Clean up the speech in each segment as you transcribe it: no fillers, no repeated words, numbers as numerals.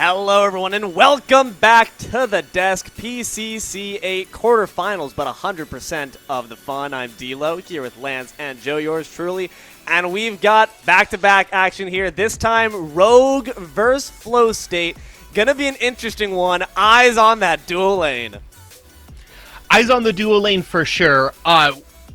Hello everyone and welcome back to the desk. PCC 8 quarterfinals, but 100% of the fun. I'm D-Lo here with Lance and Joe, yours truly. And we've got back-to-back action here. This time, Rogue versus Flowstate. Gonna be an interesting one. Eyes on that dual lane. Eyes on the dual lane for sure.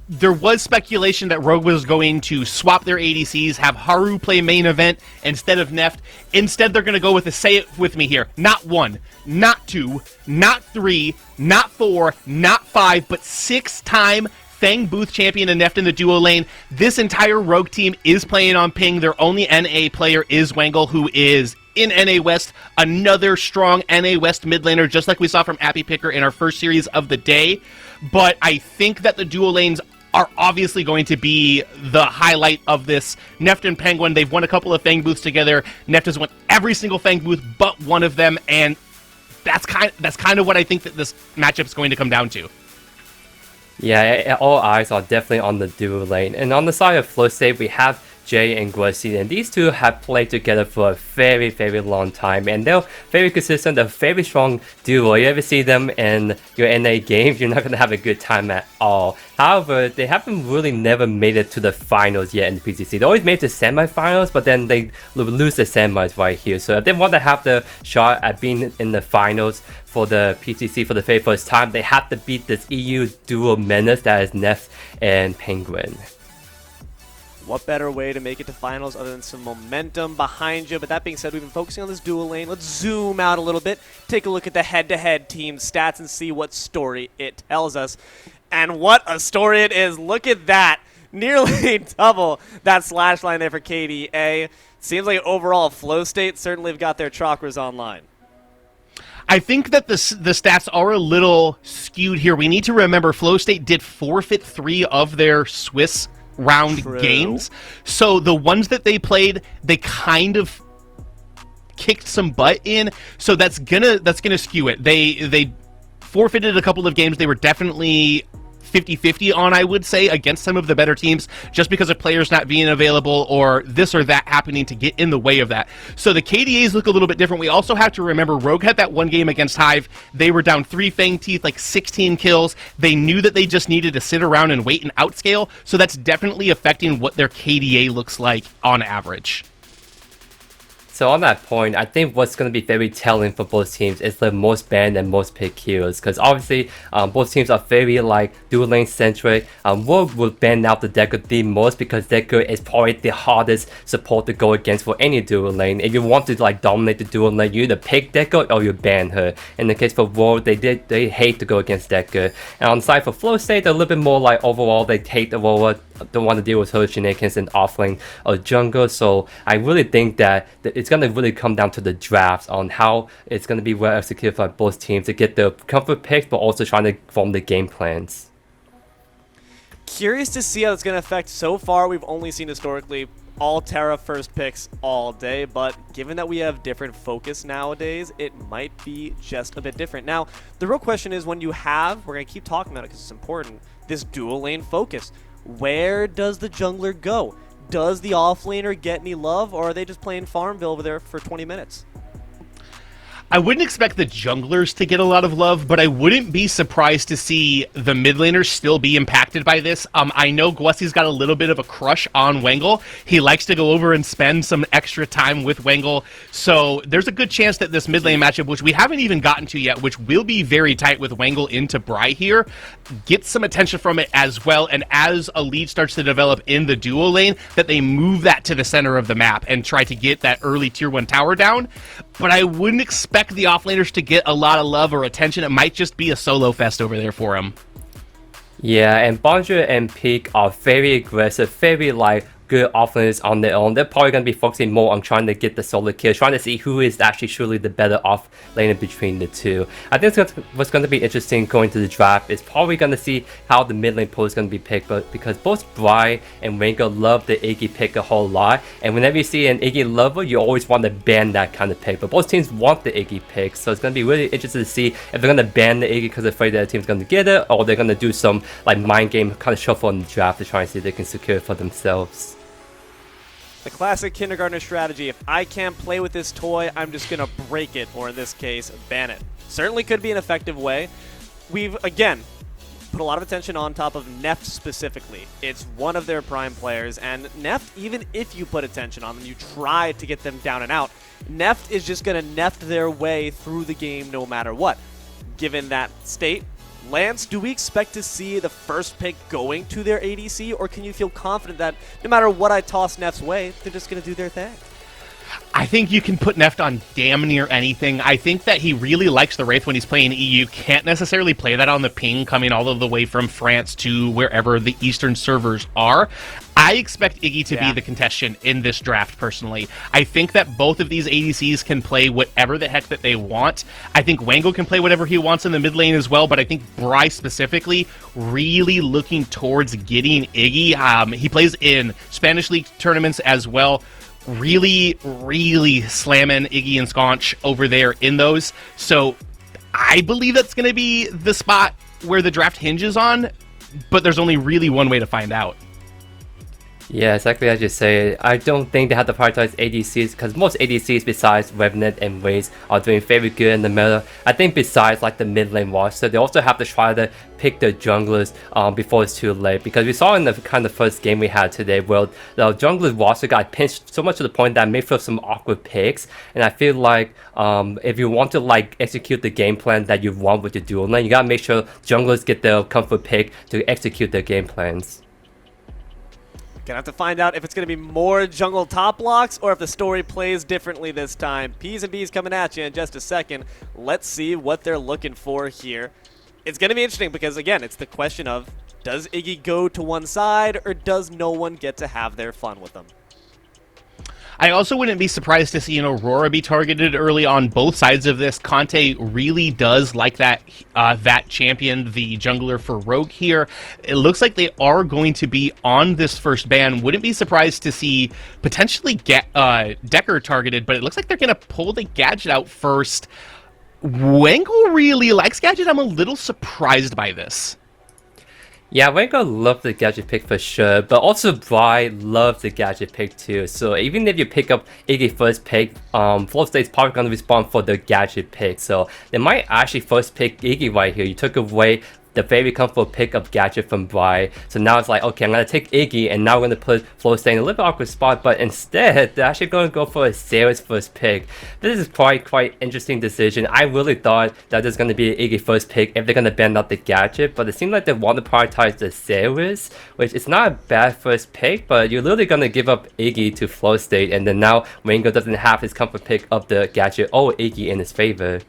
There was speculation that Rogue was going to swap their ADCs, have Haru play main event instead of Neft. Instead, they're going to go with say it with me here. Not 1, not 2, not 3, not 4, not 5, but 6-time Fang Booth champion and Neft in the duo lane. This entire Rogue team is playing on ping. Their only NA player is Wangle, who is in NA West, another strong NA West mid laner, just like we saw from Appy Picker in our first series of the day. But I think that the dual lanes are obviously going to be the highlight of this. Neft and Penguin, they've won a couple of Fang Booths together. Neft has won every single Fang Booth but one of them, and that's kind of what I think that this matchup is going to come down to. Yeah, all eyes are definitely on the dual lane. And on the side of Flowstate, we have Jay and Guasi, and these two have played together for a very, very long time, and they're very consistent. They're very strong duo. You ever see them in your NA games, you're not going to have a good time at all. However, they haven't really never made it to the finals yet in the PCC. They always made it to semifinals, but then they lose the semis right here. So if they want to have the shot at being in the finals for the PCC for the very first time, they have to beat this EU duo menace that is Neft and Penguin. What better way to make it to finals other than some momentum behind you? But that being said, we've been focusing on this dual lane. Let's zoom out a little bit, take a look at the head-to-head team stats and see what story it tells us. And what a story it is. Look at that. Nearly double that slash line there for KDA. Seems like overall Flowstate certainly have got their chakras online. I think that the stats are a little skewed here. We need to remember Flowstate did forfeit 3 of their Swiss round games, so the ones that they played, they kind of kicked some butt in, so that's gonna skew it. They forfeited a couple of games they were definitely 50-50 on, I would say, against some of the better teams, just because of players not being available or this or that happening to get in the way of that. So the KDAs look a little bit different. We also have to remember Rogue had that one game against Hive. They were down 3 Fang Teeth, like 16 kills. They knew that they just needed to sit around and wait and outscale, so that's definitely affecting what their KDA looks like on average. So on that point, I think what's going to be very telling for both teams is the most banned and most picked heroes, because obviously both teams are very dual lane centric. Rogue will ban out the Decker the most because Decker is probably the hardest support to go against for any dual lane. If you want to dominate the dual lane, you either pick Decker or you ban her. In the case for Rogue, they hate to go against Decker. And on the side for Flowstate, they're a little bit more overall they hate the Rover, don't want to deal with her shenanigans in offlane or jungle. So I really think that it's going to really come down to the drafts on how it's going to be well executed by both teams to get the comfort picks, but also trying to form the game plans. Curious to see how it's going to affect. So far, we've only seen historically all Terra first picks all day, but given that we have different focus nowadays, it might be just a bit different. Now, the real question is when you have, we're going to keep talking about it because it's important, this dual lane focus. Where does the jungler go? Does the offlaner get any love, or are they just playing Farmville over there for 20 minutes? I wouldn't expect the junglers to get a lot of love, but I wouldn't be surprised to see the mid laners still be impacted by this. I know Guasi's got a little bit of a crush on Wangle. He likes to go over and spend some extra time with Wangle, so there's a good chance that this mid lane matchup, which we haven't even gotten to yet, which will be very tight with Wangle into Bri here, gets some attention from it as well, and as a lead starts to develop in the duo lane, that they move that to the center of the map and try to get that early tier 1 tower down. But I wouldn't expect the offlaners to get a lot of love or attention. It might just be a solo fest over there for him. Yeah, and Bonjour and Peak are very aggressive, very good offlaners on their own. They're probably going to be focusing more on trying to get the solo kill, trying to see who is actually truly the better off laner between the two. I think what's going to be interesting going to the draft is probably going to see how the mid lane pool is going to be picked, but because both Bri and Wangle love the Iggy pick a whole lot, and whenever you see an Iggy lover, you always want to ban that kind of pick, but both teams want the Iggy pick, so it's going to be really interesting to see if they're going to ban the Iggy because they're afraid that the team's going to get it, or they're going to do some mind game kind of shuffle in the draft to try and see if they can secure it for themselves. The classic kindergartner strategy, if I can't play with this toy, I'm just going to break it, or in this case, ban it. Certainly could be an effective way. We've, again, put a lot of attention on top of Neft specifically. It's one of their prime players, and Neft, even if you put attention on them, you try to get them down and out, Neft is just going to Neft their way through the game no matter what. Given that state, Lance, do we expect to see the first pick going to their ADC, or can you feel confident that no matter what I toss Neft's way, they're just going to do their thing? I think you can put Neft on damn near anything. I think that he really likes the Wraith when he's playing EU. Can't necessarily play that on the ping coming all of the way from France to wherever the Eastern servers are. I expect Iggy to be the contestant in this draft, personally. I think that both of these ADCs can play whatever the heck that they want. I think Wango can play whatever he wants in the mid lane as well, but I think Bry specifically really looking towards getting Iggy. He plays in Spanish League tournaments as well. Really slamming Iggy and Sconch over there in those. So I believe that's going to be the spot where the draft hinges on, but there's only really one way to find out. Yeah, exactly as you say. I don't think they have to prioritize ADCs because most ADCs besides Revenant and Waze are doing very good in the meta. I think besides like the mid lane roster, they also have to try to pick the junglers before it's too late, because we saw in the kind of first game we had today where the junglers roster got pinched so much to the point that it made for some awkward picks. And I feel like if you want to like execute the game plan that you want with your dual lane, you gotta make sure junglers get their comfort pick to execute their game plans. Gonna have to find out if it's gonna be more jungle top blocks or if the story plays differently this time. P's and B's coming at you in just a second. Let's see what they're looking for here. It's gonna be interesting because, again, it's the question of, does Iggy go to one side or does no one get to have their fun with them? I also wouldn't be surprised to see an Aurora be targeted early on both sides of this. Conte really does like that that champion, the jungler for Rogue here. It looks like they are going to be on this first ban. Wouldn't be surprised to see potentially get Decker targeted, but it looks like they're going to pull the Gadget out first. Wango really likes Gadget. I'm a little surprised by this. Yeah, Wango loved the Gadget pick for sure, but also Bry loved the Gadget pick too. So even if you pick up Iggy first pick, Flowstate's probably going to respond for the Gadget pick. So they might actually first pick Iggy right here. You took away the very comfortable pick of Gadget from Bry. So now it's like, okay, I'm going to take Iggy, and now we're going to put Flowstate in a little bit awkward spot, but instead, they're actually going to go for a Sarah's first pick. This is quite interesting decision. I really thought that there's going to be an Iggy first pick if they're going to ban out the Gadget, but it seems like they want to prioritize the Sarah's, which is not a bad first pick, but you're literally going to give up Iggy to Flowstate, and then now Wango doesn't have his comfort pick of the Gadget or Iggy in his favor.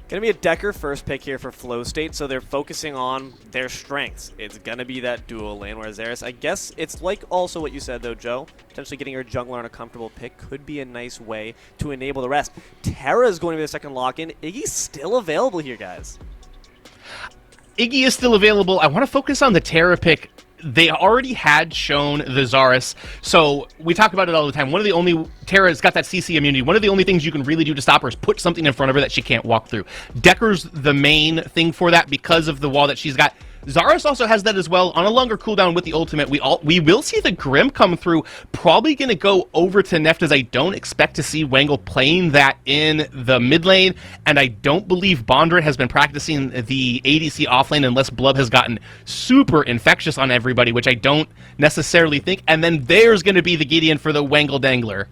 Going to be a Decker first pick here for Flowstate, so they're focusing on their strengths. It's going to be that dual lane, whereas Eris, I guess it's like also what you said though, Joe. Potentially getting your jungler on a comfortable pick could be a nice way to enable the rest. Terra is going to be the second lock-in. Iggy's still available here, guys. Iggy is still available. I want to focus on the Terra pick. They already had shown the Zarus, so we talk about it all the time. Terra's got that CC immunity. One of the only things you can really do to stop her is put something in front of her that she can't walk through. Decker's the main thing for that because of the wall that she's got. Zarus also has that as well on a longer cooldown with the ultimate. We will see the Grim come through. Probably going to go over to Neft, as I don't expect to see Wango playing that in the mid lane, and I don't believe Bondra has been practicing the ADC offlane unless Blub has gotten super infectious on everybody, which I don't necessarily think. And then there's going to be the Gideon for the Wangle Dangler.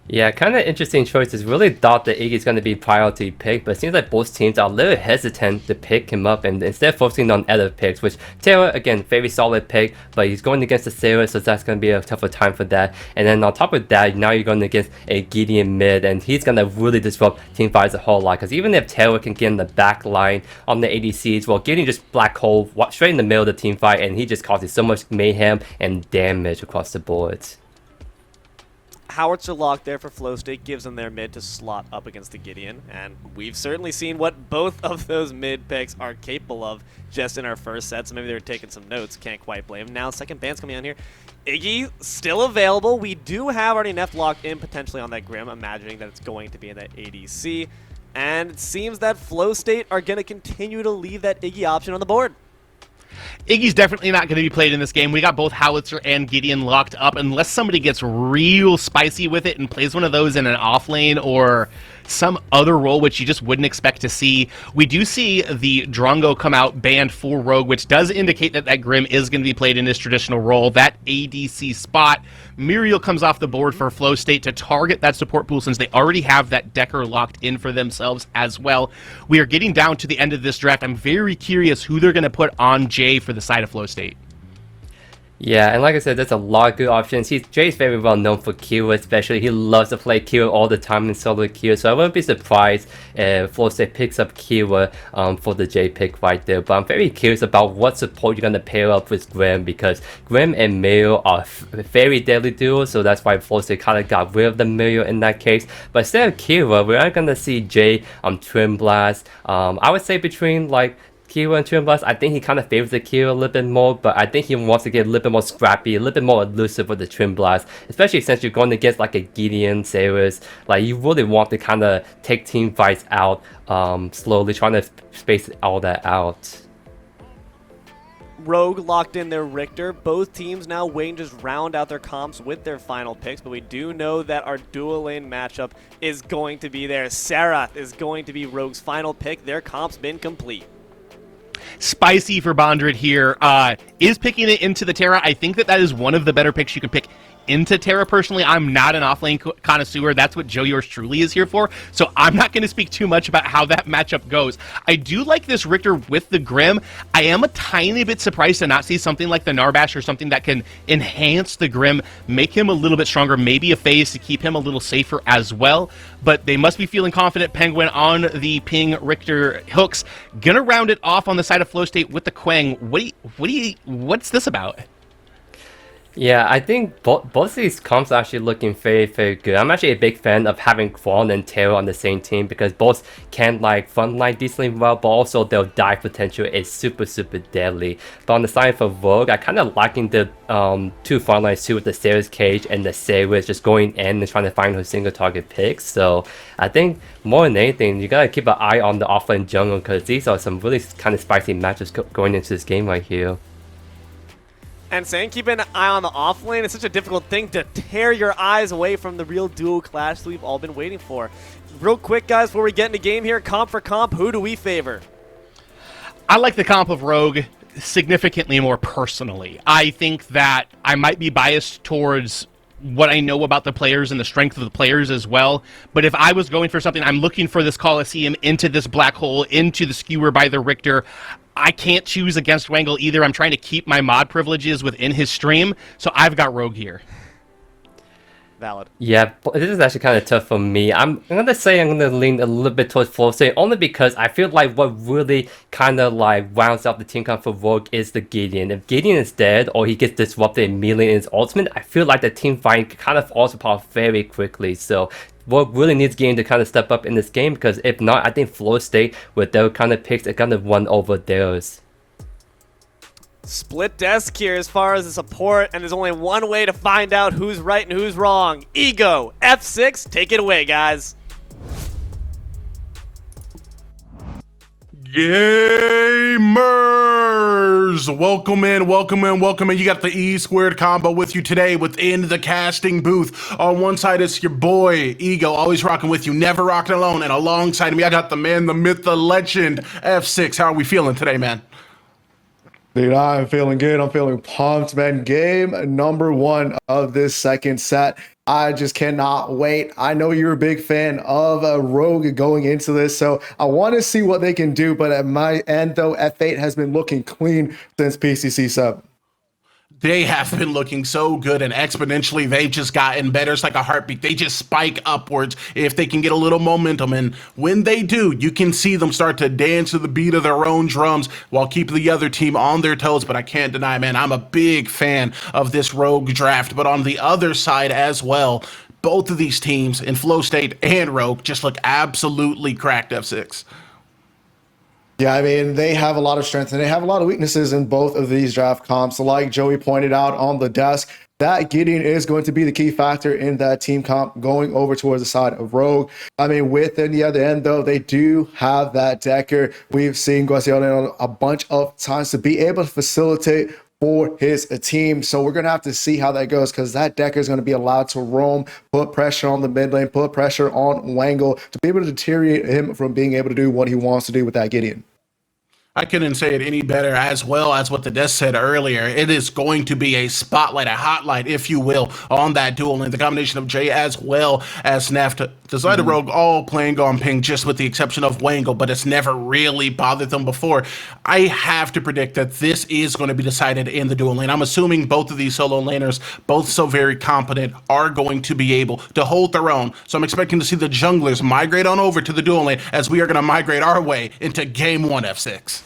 Yeah, kind of interesting choices. Really thought that Iggy's going to be priority pick, but it seems like both teams are a little hesitant to pick him up and instead focusing on other picks, which Terra, again, very solid pick, but he's going against the Sarah, so that's going to be a tougher time for that. And then on top of that, now you're going against a Gideon mid, and he's going to really disrupt teamfight as a whole lot, because even if Terra can get in the back line on the ADCs, well, Gideon just black hole straight in the middle of the teamfight, and he just causes so much mayhem and damage across the boards. Howitzer lock there for Flowstate gives them their mid to slot up against the Gideon, and we've certainly seen what both of those mid picks are capable of just in our first set, so maybe they were taking some notes, can't quite blame them. Now second ban's coming on here. Iggy still available. We do have already Neft locked in potentially on that Grim, imagining that it's going to be in that ADC, and it seems that Flowstate are going to continue to leave that Iggy option on the board. Iggy's definitely not going to be played in this game. We got both Howitzer and Gideon locked up unless somebody gets real spicy with it and plays one of those in an off lane or some other role which you just wouldn't expect to see. We do see the Drongo come out banned for Rogue, which does indicate that that Grim is going to be played in his traditional role. That ADC spot, Muriel comes off the board for Flowstate to target that support pool since they already have that Decker locked in for themselves as well. We are getting down to the end of this draft. I'm very curious who they're going to put on Jay for the side of Flowstate. Yeah, and like I said, there's a lot of good options. Jay's very well known for Q, especially. He loves to play Q all the time in solo Q, so I wouldn't be surprised if Flowstate picks up Q for the Jay pick right there. But I'm very curious about what support you're going to pair up with Grim, because Grim and Mayo are very deadly duos, so that's why Flowstate kind of got rid of the Mayo in that case. But instead of Kira, we are going to see Jay Twin Blast. I would say between like Kira and Twin Blast, I think he kind of favors the Kira a little bit more, but I think he wants to get a little bit more scrappy, a little bit more elusive with the Twin Blast, especially since you're going to get like a Gideon, Saris. Like, you really want to kind of take team fights out slowly, trying to space all that out. Rogue locked in their Richter. Both teams now waiting to just round out their comps with their final picks, but we do know that our dual lane matchup is going to be there. Sarath is going to be Rogue's final pick. Their comp's been complete. Spicy for Bondred here. Is picking it into the Terra. I think that is one of the better picks you can pick into Terra. Personally, I'm not an offlane connoisseur. That's what Joe Yours Truly is here for, so I'm not going to speak too much about how that matchup goes. I do like this Richter with the Grim. I am a tiny bit surprised to not see something like the Narbash or something that can enhance the Grim, make him a little bit stronger, maybe a phase to keep him a little safer as well. But they must be feeling confident. Penguin on the ping Richter hooks. Gonna round it off on the side of Flowstate with the Quang. What's this about? Yeah, I think both of these comps are actually looking very, very good. I'm actually a big fan of having Quan and Terra on the same team because both can like frontline decently well, but also their dive potential is super, super deadly. But on the side for Rogue, I kind of liking the two frontlines too, with the Saris Cage and the Saris just going in and trying to find her single target picks. So I think more than anything, you gotta keep an eye on the offlane jungle because these are some really kind of spicy matches going into this game right here. And saying keep an eye on the off lane is such a difficult thing to tear your eyes away from the real duo clash that we've all been waiting for. Real quick, guys, before we get into game here, comp for comp, who do we favor? I like the comp of Rogue significantly more personally. I think that I might be biased towards what I know about the players and the strength of the players as well. But if I was going for something, I'm looking for this Coliseum into this black hole, into the skewer by the Richter. I can't choose against Wangle either. I'm trying to keep my mod privileges within his stream, so I've got Rogue here. Valid. Yeah, this is actually kind of tough for me. I'm going to say I'm going to lean a little bit towards Flowstate, only because I feel like what really kind of like rounds up the team comp for Rogue is the Gideon. If Gideon is dead or he gets disrupted immediately in his ultimate, I feel like the team fight kind of falls apart very quickly. So Rogue really needs Gideon to kind of step up in this game, because if not, I think Flowstate with their kind of picks are going to run over theirs. Split desk here as far as the support, and there's only one way to find out who's right and who's wrong. Ego, F6, take it away, guys. Gamers! Welcome in, welcome in, welcome in. You got the E squared combo with you today within the casting booth. On one side, it's your boy, Ego, always rocking with you, never rocking alone. And alongside me, I got the man, the myth, the legend, F6. How are we feeling today, man? Dude, I'm feeling good. I'm feeling pumped, man. Game number one of this second set. I just cannot wait. I know you're a big fan of Rogue going into this, so I want to see what they can do. But at my end, though, F8 has been looking clean since PCC 7. They have been looking so good, and exponentially they've just gotten better. It's like a heartbeat. They just spike upwards if they can get a little momentum. And when they do, you can see them start to dance to the beat of their own drums while keeping the other team on their toes. But I can't deny, man, I'm a big fan of this Rogue draft. But on the other side as well, both of these teams in Flowstate and Rogue just look absolutely cracked, F6. Yeah, I mean, they have a lot of strengths and they have a lot of weaknesses in both of these draft comps. So like Joey pointed out on the desk, that Gideon is going to be the key factor in that team comp going over towards the side of Rogue. I mean, with the other end, though, they do have that Decker. We've seen Guasione a bunch of times to be able to facilitate for his team. So we're going to have to see how that goes, because that Decker is going to be allowed to roam, put pressure on the mid lane, put pressure on Wangle to be able to deteriorate him from being able to do what he wants to do with that Gideon. I couldn't say it any better, as well as what the desk said earlier. It is going to be a spotlight, a hotlight, if you will, on that duel lane. The combination of Jay as well as Neft. Decided Rogue all playing on ping, just with the exception of Wangle, but it's never really bothered them before. I have to predict that this is going to be decided in the duel lane. I'm assuming both of these solo laners, both so very competent, are going to be able to hold their own. So I'm expecting to see the junglers migrate on over to the duel lane, as we are going to migrate our way into Game 1 F6.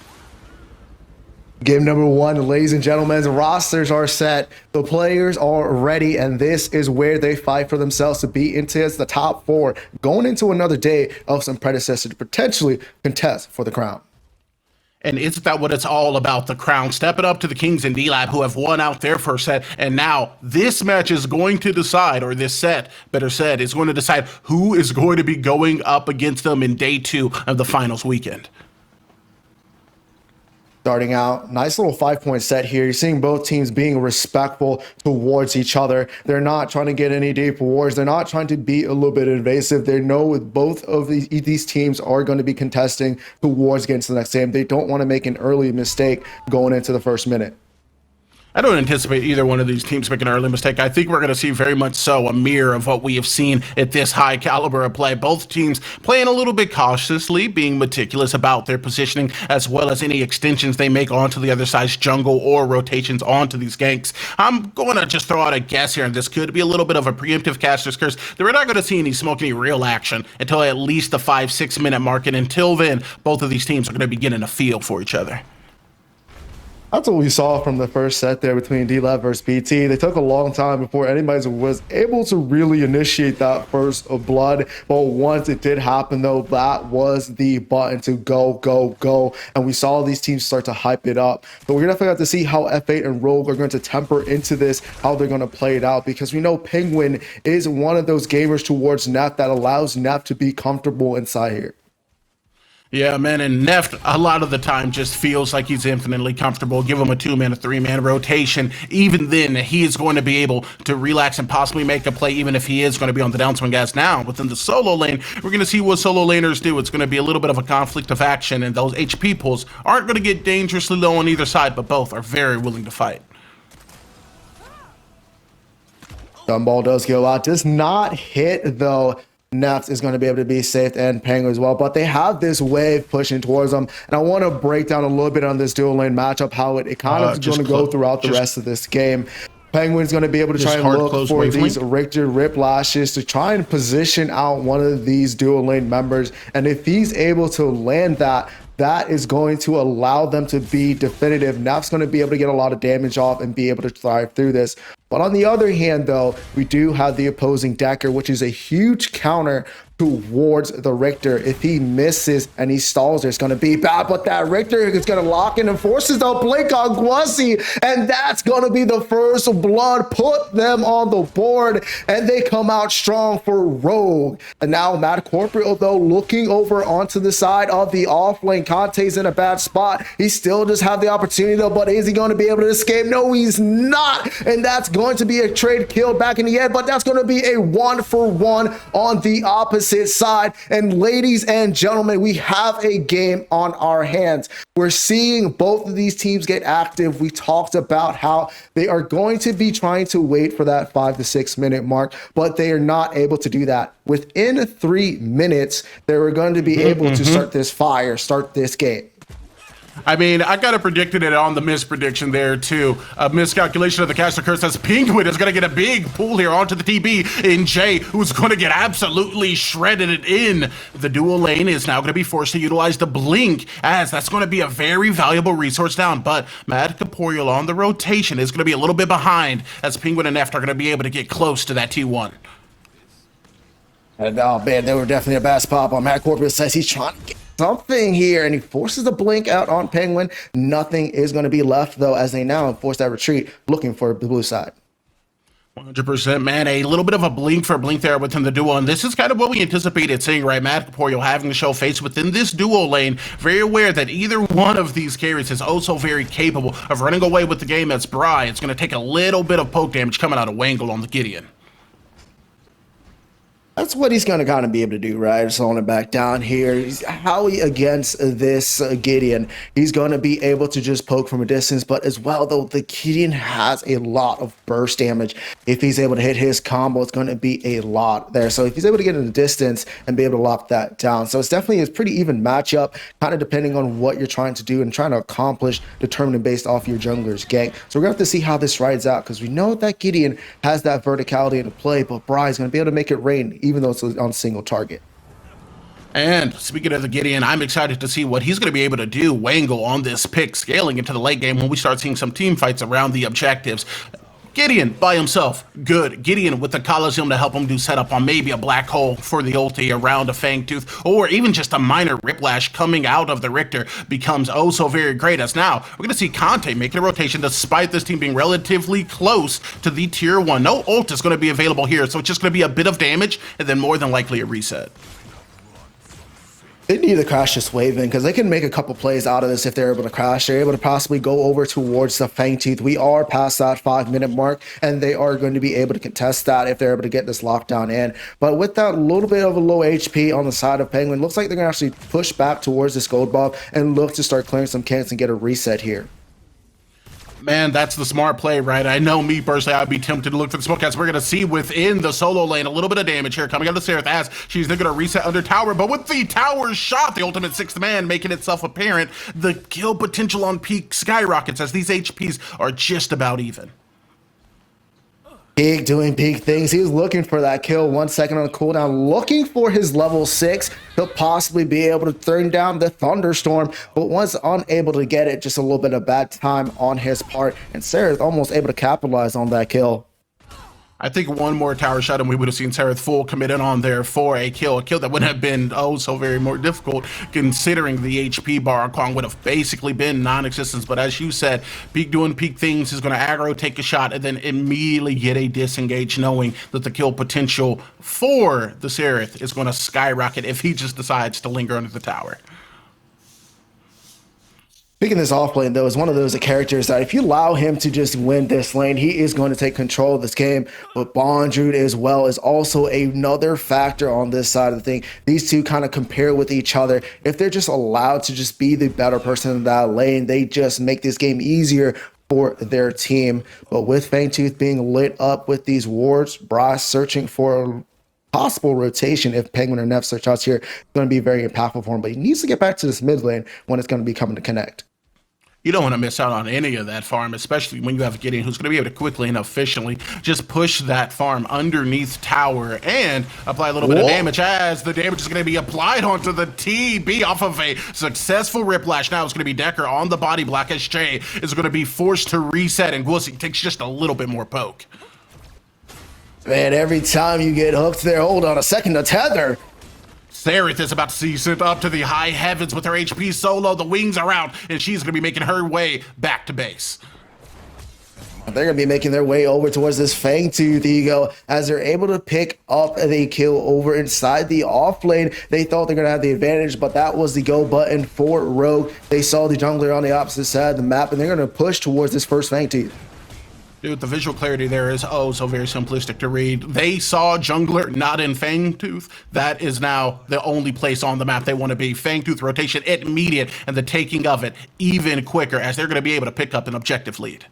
Game number 1, ladies and gentlemen, the rosters are set, the players are ready, and this is where they fight for themselves to be into the top 4, going into another day of some Predecessor to potentially contest for the crown. And isn't that what it's all about, the crown? Step it up to the Kings and D-Lab, who have won out their first set, and now this match is going to decide, or this set, better said, is going to decide who is going to be going up against them in day 2 of the finals weekend. Starting out, nice little 5-point set here. You're seeing both teams being respectful towards each other. They're not trying to get any deep wars. They're not trying to be a little bit invasive. They know with both of these teams are going to be contesting towards getting to the next game. They don't want to make an early mistake going into the first minute. I don't anticipate either one of these teams making an early mistake. I think we're going to see very much so a mirror of what we have seen at this high caliber of play. Both teams playing a little bit cautiously, being meticulous about their positioning, as well as any extensions they make onto the other side's jungle or rotations onto these ganks. I'm going to just throw out a guess here, and this could be a little bit of a preemptive caster's curse, that we're not going to see any smoke, any real action until at least the 5-6 minute mark. And until then, both of these teams are going to be getting a feel for each other. That's what we saw from the first set there between D-Lab versus BT. They took a long time before anybody was able to really initiate that first of blood. But once it did happen, though, that was the button to go, go, go. And we saw these teams start to hype it up. But we're definitely have to see how F8 and Rogue are going to temper into this, how they're going to play it out. Because we know Penguin is one of those gamers towards Neft that allows Neft to be comfortable inside here. Yeah, man, and Neft a lot of the time just feels like he's infinitely comfortable. Give him a 2-man, a 3-man rotation. Even then, he is going to be able to relax and possibly make a play, even if he is going to be on the downswing gas. Now, within the solo lane, we're going to see what solo laners do. It's going to be a little bit of a conflict of action, and those HP pulls aren't going to get dangerously low on either side, but both are very willing to fight. Gumball does go out. Does not hit, though. Neft is going to be able to be safe, and Penguin as well, but they have this wave pushing towards them, and I want to break down a little bit on this dual lane matchup, how it kind of is going to go throughout the rest of this game. Penguin's going to be able to try and look for these Richter Riplashes to try and position out one of these dual lane members, and if he's able to land that, that is going to allow them to be definitive. Neft's going to be able to get a lot of damage off and be able to thrive through this. But on the other hand, though, we do have the opposing Decker, which is a huge counter towards the Richter. If he misses and he stalls, it's going to be bad. But that Richter is going to lock in and forces the blink on Guasi, and that's going to be the first blood. Put them on the board, and they come out strong for Rogue. And now Matt Corporeal, though, looking over onto the side of the off lane. Conte's in a bad spot. He still just have the opportunity, though, but is he going to be able to escape? No, he's not. And that's going to be a trade kill back in the end, but that's going to be a 1-for-1 on the opposite side. And ladies and gentlemen, we have a game on our hands. We're seeing both of these teams get active. We talked about how they are going to be trying to wait for that 5 to 6 minute mark, but they are not able to do that. Within 3 minutes, they were going to be able to start this fire, start this game. I mean, I got to predict it on the misprediction there, too. A miscalculation of the caster curse, as Penguin is going to get a big pull here onto the TB in Jay, who's going to get absolutely shredded in. The dual lane is now going to be forced to utilize the blink, as that's going to be a very valuable resource down. But Mad Corporeal on the rotation is going to be a little bit behind, as Penguin and Neft are going to be able to get close to that T1. And oh man, they were definitely a bad spot. But Matt Corporeal says he's trying to get something here, and he forces the blink out on Penguin. Nothing is going to be left, though, as they now enforce that retreat, looking for the blue side. 100%, man. A little bit of a blink for blink there within the duo, and this is kind of what we anticipated seeing, right? Matt Corporeal having to show face within this duo lane, very aware that either one of these carries is also very capable of running away with the game as Bry. It's going to take a little bit of poke damage coming out of Wangle on the Gideon. That's what he's going to kind of be able to do, right? Slowing it back down here. Howie against this Gideon, he's going to be able to just poke from a distance, but as well, though, the Gideon has a lot of burst damage. If he's able to hit his combo, it's going to be a lot there. So if he's able to get in the distance and be able to lock that down. So it's definitely a pretty even matchup, kind of depending on what you're trying to do and trying to accomplish, determined based off your jungler's gank. So we're going to have to see how this rides out, because we know that Gideon has that verticality into play, but Bry's going to be able to make it rain, even though it's on single target. And speaking of the Gideon, I'm excited to see what he's going to be able to do, Wangle, on this pick, scaling into the late game when we start seeing some team fights around the objectives. Gideon by himself, good. Gideon with the Coliseum to help him do setup on maybe a black hole for the ulti around a Fangtooth, or even just a minor Whiplash coming out of the Richter becomes oh so very great. As now, we're going to see Conte making a rotation despite this team being relatively close to the tier 1. No ult is going to be available here, so it's just going to be a bit of damage and then more than likely a reset. They need to crash this wave in, because they can make a couple plays out of this if they're able to crash. They're able to possibly go over towards the Fangtooth. We are past that 5-minute mark, and they are going to be able to contest that if they're able to get this lockdown in. But with that little bit of a low HP on the side of Penguin, looks like they're going to actually push back towards this gold bomb and look to start clearing some camps and get a reset here. Man, that's the smart play, right? I know me personally, I'd be tempted to look for the smoke as we're going to see within the solo lane a little bit of damage here coming out of Seraph as she's then going to reset under tower, but with the tower shot, the ultimate sixth man making itself apparent, the kill potential on peak skyrockets as these HPs are just about even. Big doing big things. He was looking for that kill, 1 second on the cooldown, looking for his level 6 to possibly be able to turn down the thunderstorm, but was unable to get it. Just a little bit of bad time on his part, and Sarah almost able to capitalize on that kill. I think one more tower shot and we would have seen Seraph full committed on there for a kill that wouldn't have been oh so very more difficult considering the HP bar. Kwang would have basically been non-existent, but as you said, peak doing peak things is going to aggro, take a shot, and then immediately get a disengage, knowing that the kill potential for the Seraph is going to skyrocket if he just decides to linger under the tower. Picking this off lane, though, is one of those characters that if you allow him to just win this lane, he is going to take control of this game. But Bondrude as well is also another factor on this side of the thing. These two kind of compare with each other. If they're just allowed to just be the better person in that lane, they just make this game easier for their team. But with Fangtooth being lit up with these wards, Bryce searching for possible rotation if Penguin or Neff search outs here, it's going to be very impactful for him. But he needs to get back to this mid lane when it's going to be coming to connect. You don't want to miss out on any of that farm, especially when you have a Gideon who's going to be able to quickly and efficiently just push that farm underneath tower and apply a little bit of damage, as the damage is going to be applied onto the TB off of a successful Riplash. Now it's going to be Decker on the body block as Jay is going to be forced to reset, and Gwusi takes just a little bit more poke. Man, every time you get hooked there, hold on a second to tether. Seraph is about to see sent up to the high heavens with her HP solo. The wings are out, and she's going to be making her way back to base. They're going to be making their way over towards this Fangtooth ego as they're able to pick up the kill over inside the off lane. They thought they're going to have the advantage, but that was the go button for Rogue. They saw the jungler on the opposite side of the map, and they're going to push towards this first Fangtooth. Dude, the visual clarity there is oh so very simplistic to read. They saw jungler not in Fangtooth. That is now the only place on the map they want to be. Fangtooth rotation immediate, and the taking of it even quicker as they're going to be able to pick up an objective lead.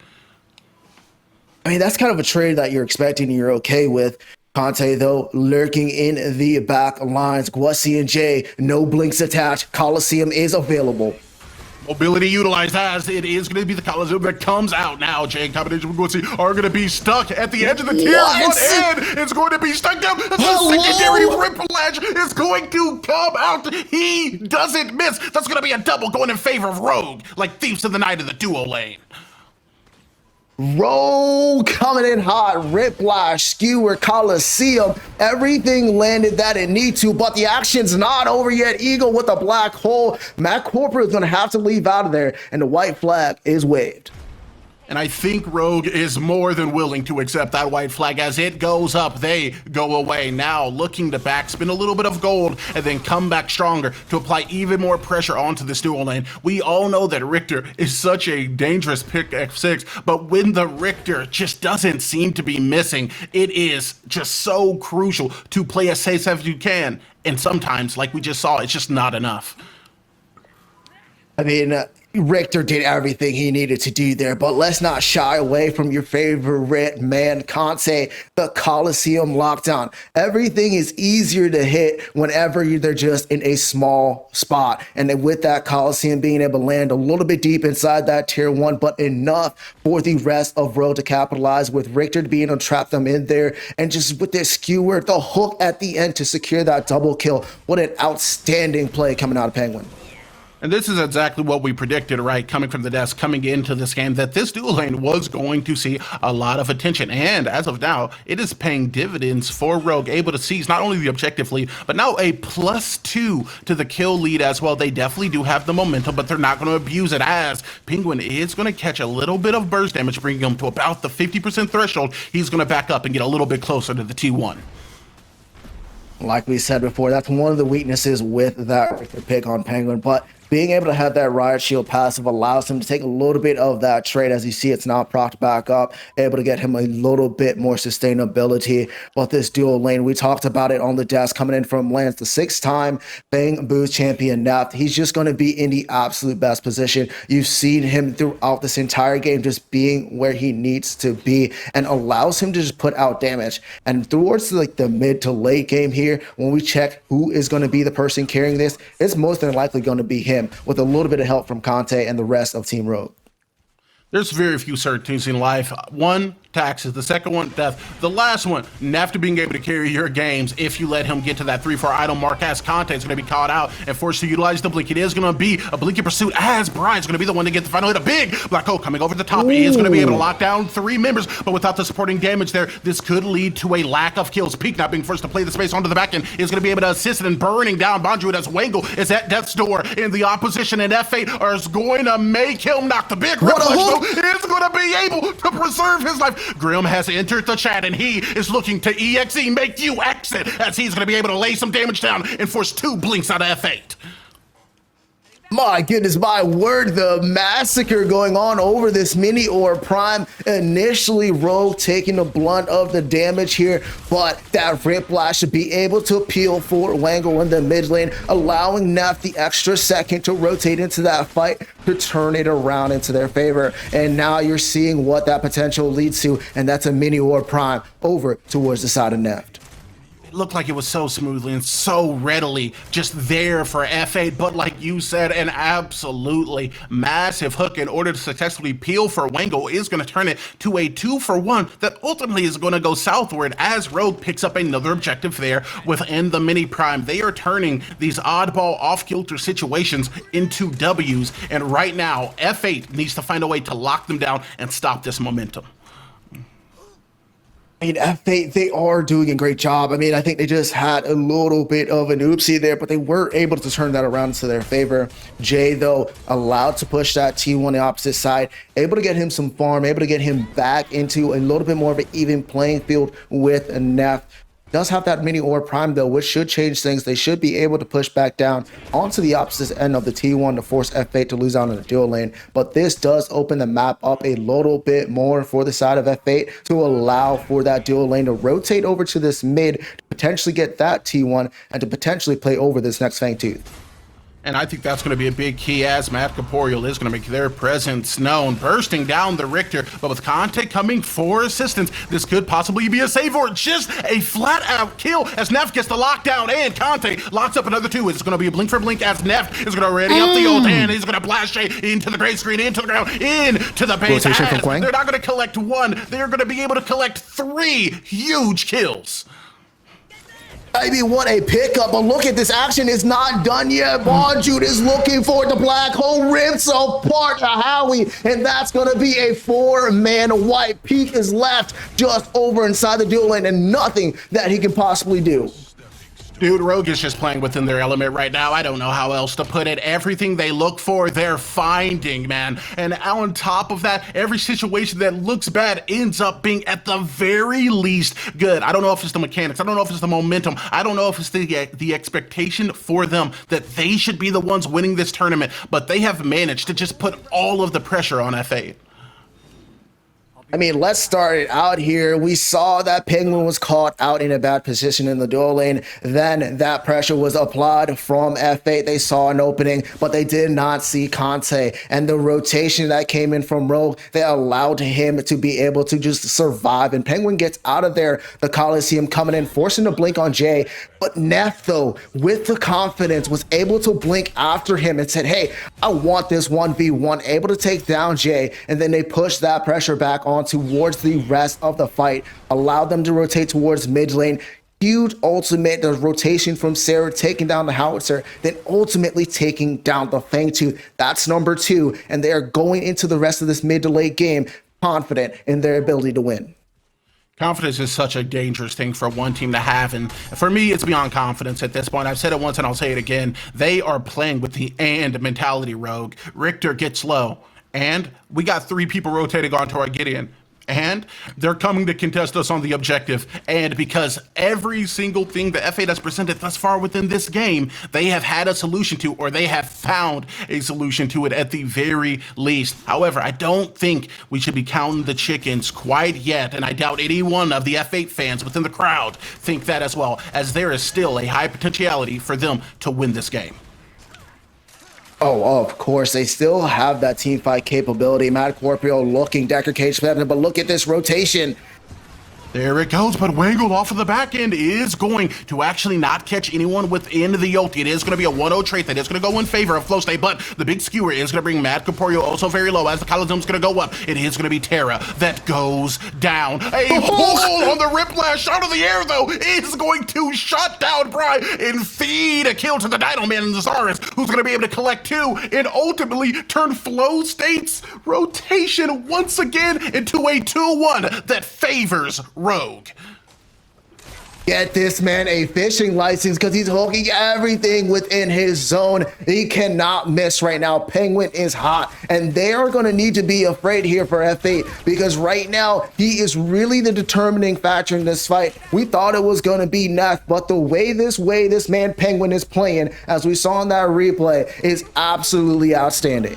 I mean, that's kind of a trade that you're expecting and you're okay with. Conte, though, lurking in the back lines. Gwusi and Jay, no blinks attached. Coliseum is available. Mobility utilized as it is going to be the Coliseum that comes out now. Jay in combination with Gwusi are going to be stuck at the edge of the tier 1 end. It's going to be stuck down. The secondary Riplash is going to come out. He doesn't miss. That's going to be a double going in favor of Rogue, like thieves in the night of the duo lane. Roll coming in hot, Whiplash, Skewer, Coliseum, everything landed that it need to, but the action's not over yet. Eagle with a black hole. Matt Corporate is going to have to leave out of there, and the white flag is waved. And I think Rogue is more than willing to accept that white flag. As it goes up, they go away. Now looking to backspin a little bit of gold and then come back stronger to apply even more pressure onto this dual lane. We all know that Richter is such a dangerous pick F6, but when the Richter just doesn't seem to be missing, it is just so crucial to play as safe as you can. And sometimes, like we just saw, it's just not enough. I mean, Richter did everything he needed to do there, but let's not shy away from your favorite man, Conte, the Coliseum lockdown. Everything is easier to hit whenever they're just in a small spot. And then with that Coliseum being able to land a little bit deep inside that tier 1, but enough for the rest of Rogue to capitalize, with Richter being able to trap them in there, and just with this skewer, the hook at the end to secure that double kill. What an outstanding play coming out of Penguin. And this is exactly what we predicted, right, coming from the desk, coming into this game, that this dual lane was going to see a lot of attention. And as of now, it is paying dividends for Rogue, able to seize not only the objective lead, but now a +2 to the kill lead as well. They definitely do have the momentum, but they're not going to abuse it, as Penguin is going to catch a little bit of burst damage, bringing him to about the 50% threshold. He's going to back up and get a little bit closer to the T1. Like we said before, that's one of the weaknesses with that pick on Penguin, but being able to have that Riot Shield passive allows him to take a little bit of that trade. As you see, it's now propped back up, able to get him a little bit more sustainability. But this dual lane, we talked about it on the desk, coming in from Lance, the 6-time Bang Boost champion Neft. He's just going to be in the absolute best position. You've seen him throughout this entire game just being where he needs to be, and allows him to just put out damage. And towards like the mid to late game here, when we check who is going to be the person carrying this, it's most than likely going to be him, with a little bit of help from Conte and the rest of Team Rogue. There's very few certainties in life. One, taxes. The second one, death. The last one, Neft being able to carry your games if you let him get to that 3-4 item mark, as Conte is going to be caught out and forced to utilize the blink. It is going to be a blinky pursuit, as Brian's going to be the one to get the final hit. A big black hole coming over the top. He is going to be able to lock down 3 members, but without the supporting damage there, this could lead to a lack of kills. Peak not being forced to play the space onto the back end is going to be able to assist in burning down Bondruid, as Wangle is at death's door in the opposition, and F8 is going to make him knock. The big reflex though is going to be able to preserve his life. Grim has entered the chat, and he is looking to EXE make you exit, as he's going to be able to lay some damage down and force 2 blinks out of F8. My goodness, my word, the massacre going on over this mini orb prime. Initially, Rogue taking the blunt of the damage here, but that Whiplash should be able to peel for Wangle in the mid lane, allowing Neft the extra second to rotate into that fight to turn it around into their favor. And now you're seeing what that potential leads to, and that's a mini orb prime over towards the side of Neft. Looked like it was so smoothly and so readily just there for F8, but like you said, an absolutely massive hook in order to successfully peel for Wangle is going to turn it to a 2-for-1 that ultimately is going to go southward, as Rogue picks up another objective there within the mini prime. They are turning these oddball off-kilter situations into W's, and right now F8 needs to find a way to lock them down and stop this momentum. I mean, F8, they are doing a great job. I mean, I think they just had a little bit of an oopsie there, but they were able to turn that around to their favor. Jay, though, allowed to push that T1 the opposite side, able to get him some farm, able to get him back into a little bit more of an even playing field with Neft. Does have that mini orb prime though, which should change things. They should be able to push back down onto the opposite end of the T1 to force F8 to lose out in the dual lane. But this does open the map up a little bit more for the side of F8 to allow for that dual lane to rotate over to this mid, to potentially get that T1 and to potentially play over this next Fangtooth. And I think that's going to be a big key, as Matt Corporeal is going to make their presence known, bursting down the Richter. But with Conte coming for assistance, this could possibly be a save or just a flat-out kill, as Neft gets the lockdown, and Conte locks up another 2. It's going to be a blink for blink, as Neft is going to ready up the ult, and he's going to blast Shay into the gray screen, into the ground, into the base. Rotation from Quang. They're not going to collect 1. They're going to be able to collect 3 huge kills. Maybe what a pickup, but look at this action. It's not done yet. Bonjude is looking for the black hole, rips apart Howie, and that's going to be a 4-man wipe. Peak is left just over inside the duel lane and nothing that he can possibly do. Dude, Rogue is just playing within their element right now. I don't know how else to put it. Everything they look for, they're finding, man. And on top of that, every situation that looks bad ends up being at the very least good. I don't know if it's the mechanics. I don't know if it's the momentum. I don't know if it's the expectation for them that they should be the ones winning this tournament. But they have managed to just put all of the pressure on F8. I mean, let's start it out here. We saw that Penguin was caught out in a bad position in the duel lane. Then that pressure was applied from F8. They saw an opening, but they did not see Conte. And the rotation that came in from Rogue, they allowed him to be able to just survive. And Penguin gets out of there, the Coliseum coming in, forcing to blink on Jay. But Neff, though, with the confidence, was able to blink after him and said, hey, I want this 1v1, able to take down Jay. And then they pushed that pressure back on towards the rest of the fight, allowed them to rotate towards mid lane. Huge ultimate, the rotation from Sarah taking down the Howitzer, then ultimately taking down the Fangtooth. That's number 2, and they are going into the rest of this mid to late game confident in their ability to win. Confidence is such a dangerous thing for one team to have, and for me, it's beyond confidence at this point. I've said it once and I'll say it again. They are playing with the and mentality, Rogue. Richter gets low, and we got 3 people rotating onto our Gideon. And they're coming to contest us on the objective. And because every single thing that F8 has presented thus far within this game, they have had a solution to, or they have found a solution to it at the very least. However, I don't think we should be counting the chickens quite yet. And I doubt any one of the F8 fans within the crowd think that as well, as there is still a high potentiality for them to win this game. Oh, of course, they still have that team fight capability. Matt Corpio looking, Decker Cage, but look at this rotation. There it goes, but Wangled off of the back end is going to actually not catch anyone within the ult. It is going to be a 1-0 trait that is going to go in favor of Flowstate, but the big skewer is going to bring Mad Corporeal also very low as the Coliseum's going to go up. It is going to be Terra that goes down. A hole on the Riplash out of the air, though, is going to shut down Bry and feed a kill to the Dino Man and the Zaris, who's going to be able to collect 2 and ultimately turn Flowstate's rotation once again into a 2-1 that favors Rogue. Get this man a fishing license because he's hooking everything within his zone. He cannot miss right now. Penguin is hot, and they are going to need to be afraid here for F8 because right now he is really the determining factor in this fight. We thought it was going to be Neff, but the way this man Penguin is playing, as we saw in that replay, is absolutely outstanding.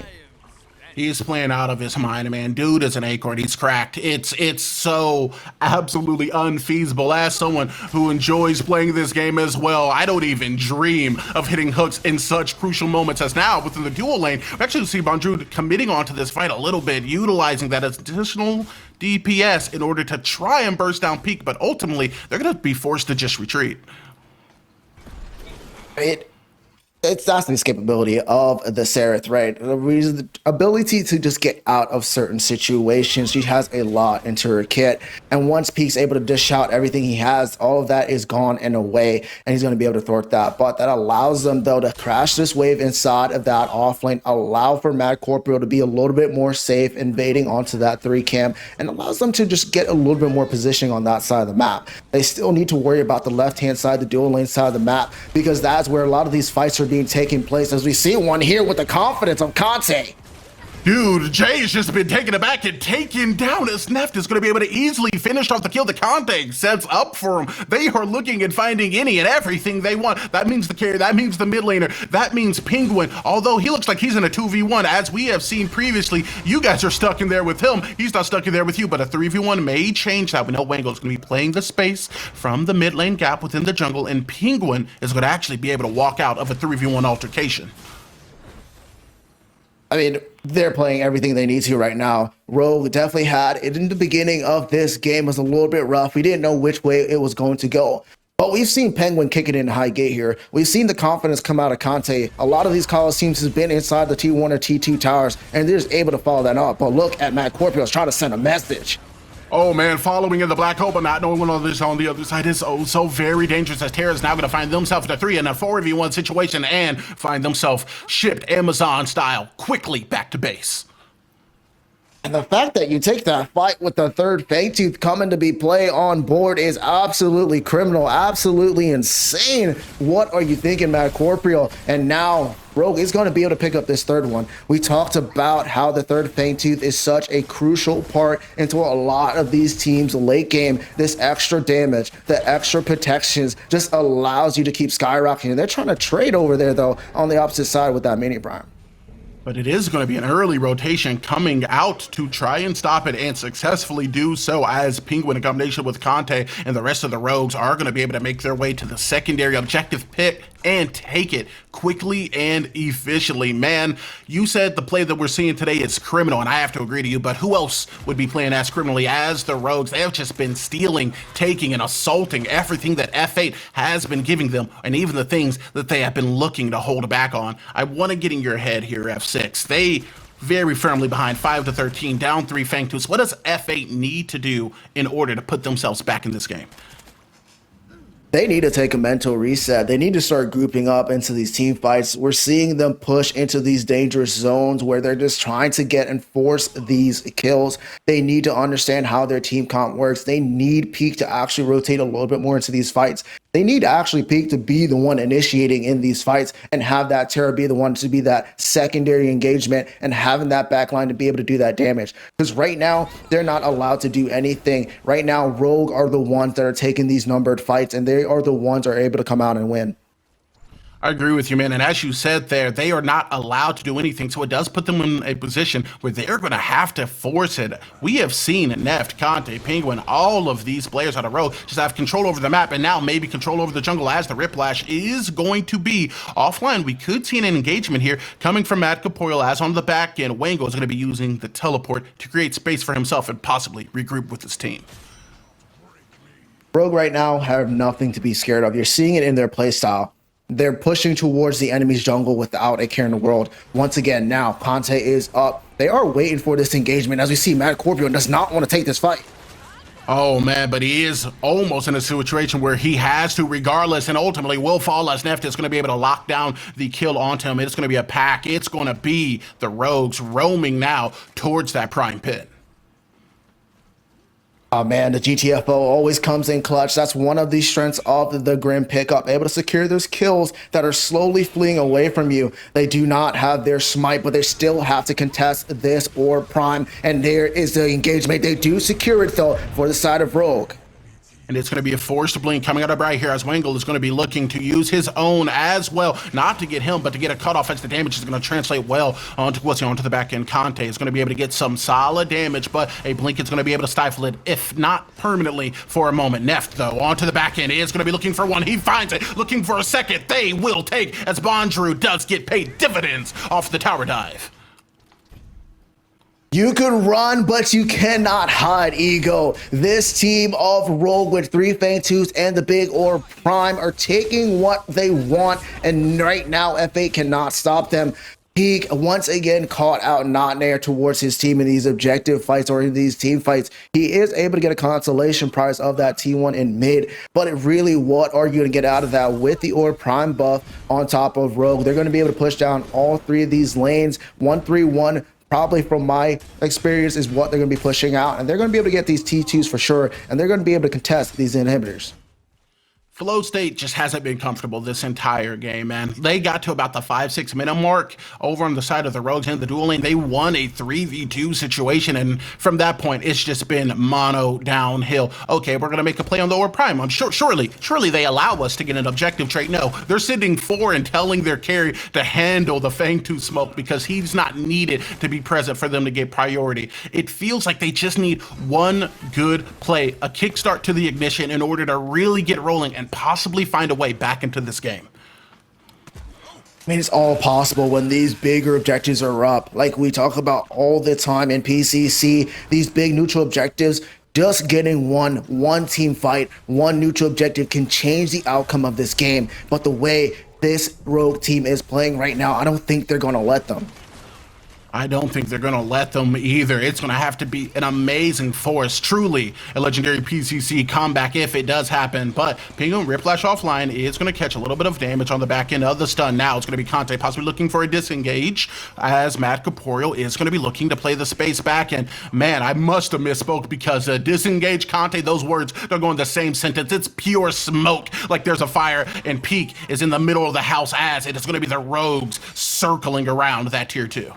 He's playing out of his mind, man. Dude is an acorn. He's cracked. It's so absolutely unfeasible. As someone who enjoys playing this game as well, I don't even dream of hitting hooks in such crucial moments as now within the dual lane. We actually see Bonjour committing onto this fight a little bit, utilizing that additional DPS in order to try and burst down Peak, but ultimately they're going to be forced to just retreat. That's the escapability of the Seraph, right? The ability to just get out of certain situations. She has a lot into her kit, and once Peak's able to dish out everything he has, all of that is gone and away, and he's going to be able to thwart that. But that allows them, though, to crash this wave inside of that off lane, allow for Mad Corporeal to be a little bit more safe, invading onto that 3 camp, and allows them to just get a little bit more positioning on that side of the map. They still need to worry about the left-hand side, the dual lane side of the map, because that's where a lot of these fights are being taking place, as we see one here with the confidence of Conte. Dude, Jay's just been taken aback and taken down as Neft is going to be able to easily finish off the kill. The Conte sets up for him. They are looking and finding any and everything they want. That means the carry, that means the mid laner, that means Penguin. Although he looks like he's in a 2v1, as we have seen previously, you guys are stuck in there with him. He's not stuck in there with you, but a 3v1 may change that. We know Wangle's going to be playing the space from the mid lane gap within the jungle, and Penguin is going to actually be able to walk out of a 3v1 altercation. I mean, they're playing everything they need to right now. Rogue definitely had it in the beginning of this game. Was a little bit rough. We didn't know which way it was going to go. But we've seen Penguin kick it in high gate here. We've seen the confidence come out of Conte. A lot of these Coliseums has been inside the T1 or T2 towers, and they're just able to follow that up. But look at Matt Corpio trying to send a message. Oh man, following in the black hole, but not knowing what others on the other side is so very dangerous, as Terra's now going to find themselves in a 3 and a 4v1 situation and find themselves shipped Amazon style quickly back to base. And the fact that you take that fight with the third Fangtooth coming to be play on board is absolutely criminal, absolutely insane. What are you thinking, Matt Corporeal? And now Rogue is going to be able to pick up this third one. We talked about how the third Fangtooth is such a crucial part into a lot of these teams' late game. This extra damage, the extra protections just allows you to keep skyrocketing. They're trying to trade over there, though, on the opposite side with that mini prime. But it is going to be an early rotation coming out to try and stop it and successfully do so, as Penguin in combination with Conte and the rest of the Rogues are going to be able to make their way to the secondary objective pick and take it quickly and efficiently. Man, you said the play that we're seeing today is criminal, and I have to agree to you, but who else would be playing as criminally as the Rogues? They have just been stealing, taking, and assaulting everything that F8 has been giving them, and even the things that they have been looking to hold back on. I want to get in your head here, F6. They very firmly behind 5-13, down 3 Fangtooths. What does F8 need to do in order to put themselves back in this game? They need to take a mental reset. They need to start grouping up into these team fights. We're seeing them push into these dangerous zones where they're just trying to get and force these kills. They need to understand how their team comp works. They need Peak to actually rotate a little bit more into these fights. They need actually Peak to be the one initiating in these fights and have that Terra be the one to be that secondary engagement and having that backline to be able to do that damage. Because right now, they're not allowed to do anything. Right now, Rogue are the ones that are taking these numbered fights, and they are the ones that are able to come out and win. I agree with you, man. And as you said there, they are not allowed to do anything. So it does put them in a position where they're going to have to force it. We have seen Neft, Conte, Penguin, all of these players on a row just have control over the map and now maybe control over the jungle, as the Riplash is going to be offline. We could see an engagement here coming from Matt Corporeal, as on the back end, Wango is going to be using the teleport to create space for himself and possibly regroup with his team. Rogue right now have nothing to be scared of. You're seeing it in their playstyle. They're pushing towards the enemy's jungle without a care in the world. Once again, now Conte is up. They are waiting for this engagement. As we see, Matt Corporeal does not want to take this fight. Oh man, but he is almost in a situation where he has to regardless, and ultimately will fall, as Neft is going to be able to lock down the kill onto him. It's going to be a pack. It's going to be the Rogues roaming now towards that prime pit. Oh man, the GTFO always comes in clutch. That's one of the strengths of the Grim pickup, able to secure those kills that are slowly fleeing away from you. They do not have their smite, but they still have to contest this or prime, and there is the engagement. They do secure it though for the side of Rogue. And it's going to be a forced blink coming out of right here, as Wangle is going to be looking to use his own as well. Not to get him, but to get a cutoff, as the damage is going to translate well onto the back end. Conte is going to be able to get some solid damage, but a blink is going to be able to stifle it, if not permanently, for a moment. Neft, though, onto the back end, is going to be looking for one. He finds it, looking for a second. They will take, as Bondrew does get paid dividends off the tower dive. You could run, but you cannot hide, Ego. This team of Rogue with 3 Fangtooths and the Big Orb Prime are taking what they want, and right now F8 cannot stop them. Peak once again caught out not there towards his team in these objective fights or in these team fights. He is able to get a consolation prize of that T1 in mid, but really, what are you going to get out of that with the Orb Prime buff on top of Rogue? They're going to be able to push down all 3 of these lanes. 1-3-1 probably, from my experience, is what they're going to be pushing out, and they're going to be able to get these T2s for sure, and they're going to be able to contest these inhibitors. Flowstate just hasn't been comfortable this entire game, man. They got to about the 5-6 minute mark over on the side of the Rogues and the dual lane. They won a 3v2 situation, and from that point, it's just been mono downhill. Okay, we're going to make a play on the Orb Prime. I'm sure, surely they allow us to get an objective trait. No, they're sitting 4 and telling their carry to handle the Fangtooth smoke because he's not needed to be present for them to get priority. It feels like they just need one good play, a kickstart to the ignition, in order to really get rolling and possibly find a way back into this game. I mean, it's all possible when these bigger objectives are up. Like we talk about all the time in PCC, these big neutral objectives, just getting one team fight, one neutral objective can change the outcome of this game. But the way this Rogue team is playing right now, I don't think they're going to let them. I don't think they're going to let them either. It's going to have to be an amazing force, truly a legendary PCC comeback if it does happen. But Penguin Riplash offline is going to catch a little bit of damage on the back end of the stun. Now it's going to be Conte possibly looking for a disengage, as Matt Corporeal is going to be looking to play the space back. And man, I must have misspoke, because disengage Conte, those words don't go in the same sentence. It's pure smoke, like there's a fire, and Peak is in the middle of the house, as it is going to be the rogues circling around that tier 2.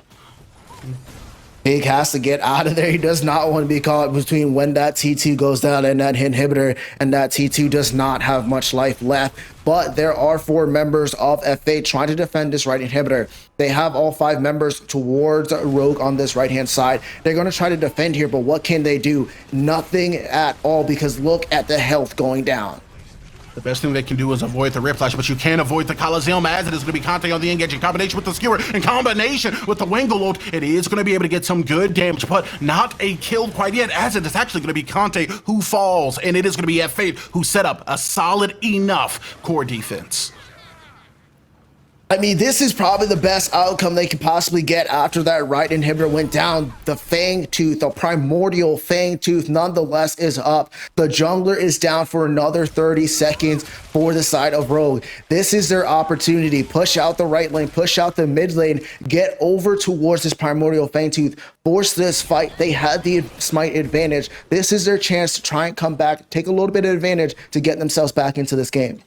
Peak has to get out of there. He does not want to be caught between when that T2 goes down and that inhibitor, and that T2 does not have much life left. But there are 4 members of F8 trying to defend this right inhibitor. They have all 5 members towards Rogue on this right-hand side. They're going to try to defend here, but what can they do? Nothing at all, because look at the health going down. The best thing they can do is avoid the Riplash, but you can't avoid the Coliseum, as it is going to be Conte on the engage in combination with the Skewer, in combination with the Wangle ult. It is going to be able to get some good damage, but not a kill quite yet, as it is actually going to be Conte who falls, and it is going to be F8 who set up a solid enough core defense. I mean, this is probably the best outcome they could possibly get after that right inhibitor went down. The Fang Tooth, the primordial Fang Tooth, nonetheless is up. The jungler is down for another 30 seconds for the side of Rogue. This is their opportunity. Push out the right lane, push out the mid lane, get over towards this primordial Fang Tooth, force this fight. They had the smite advantage. This is their chance to try and come back, take a little bit of advantage to get themselves back into this game.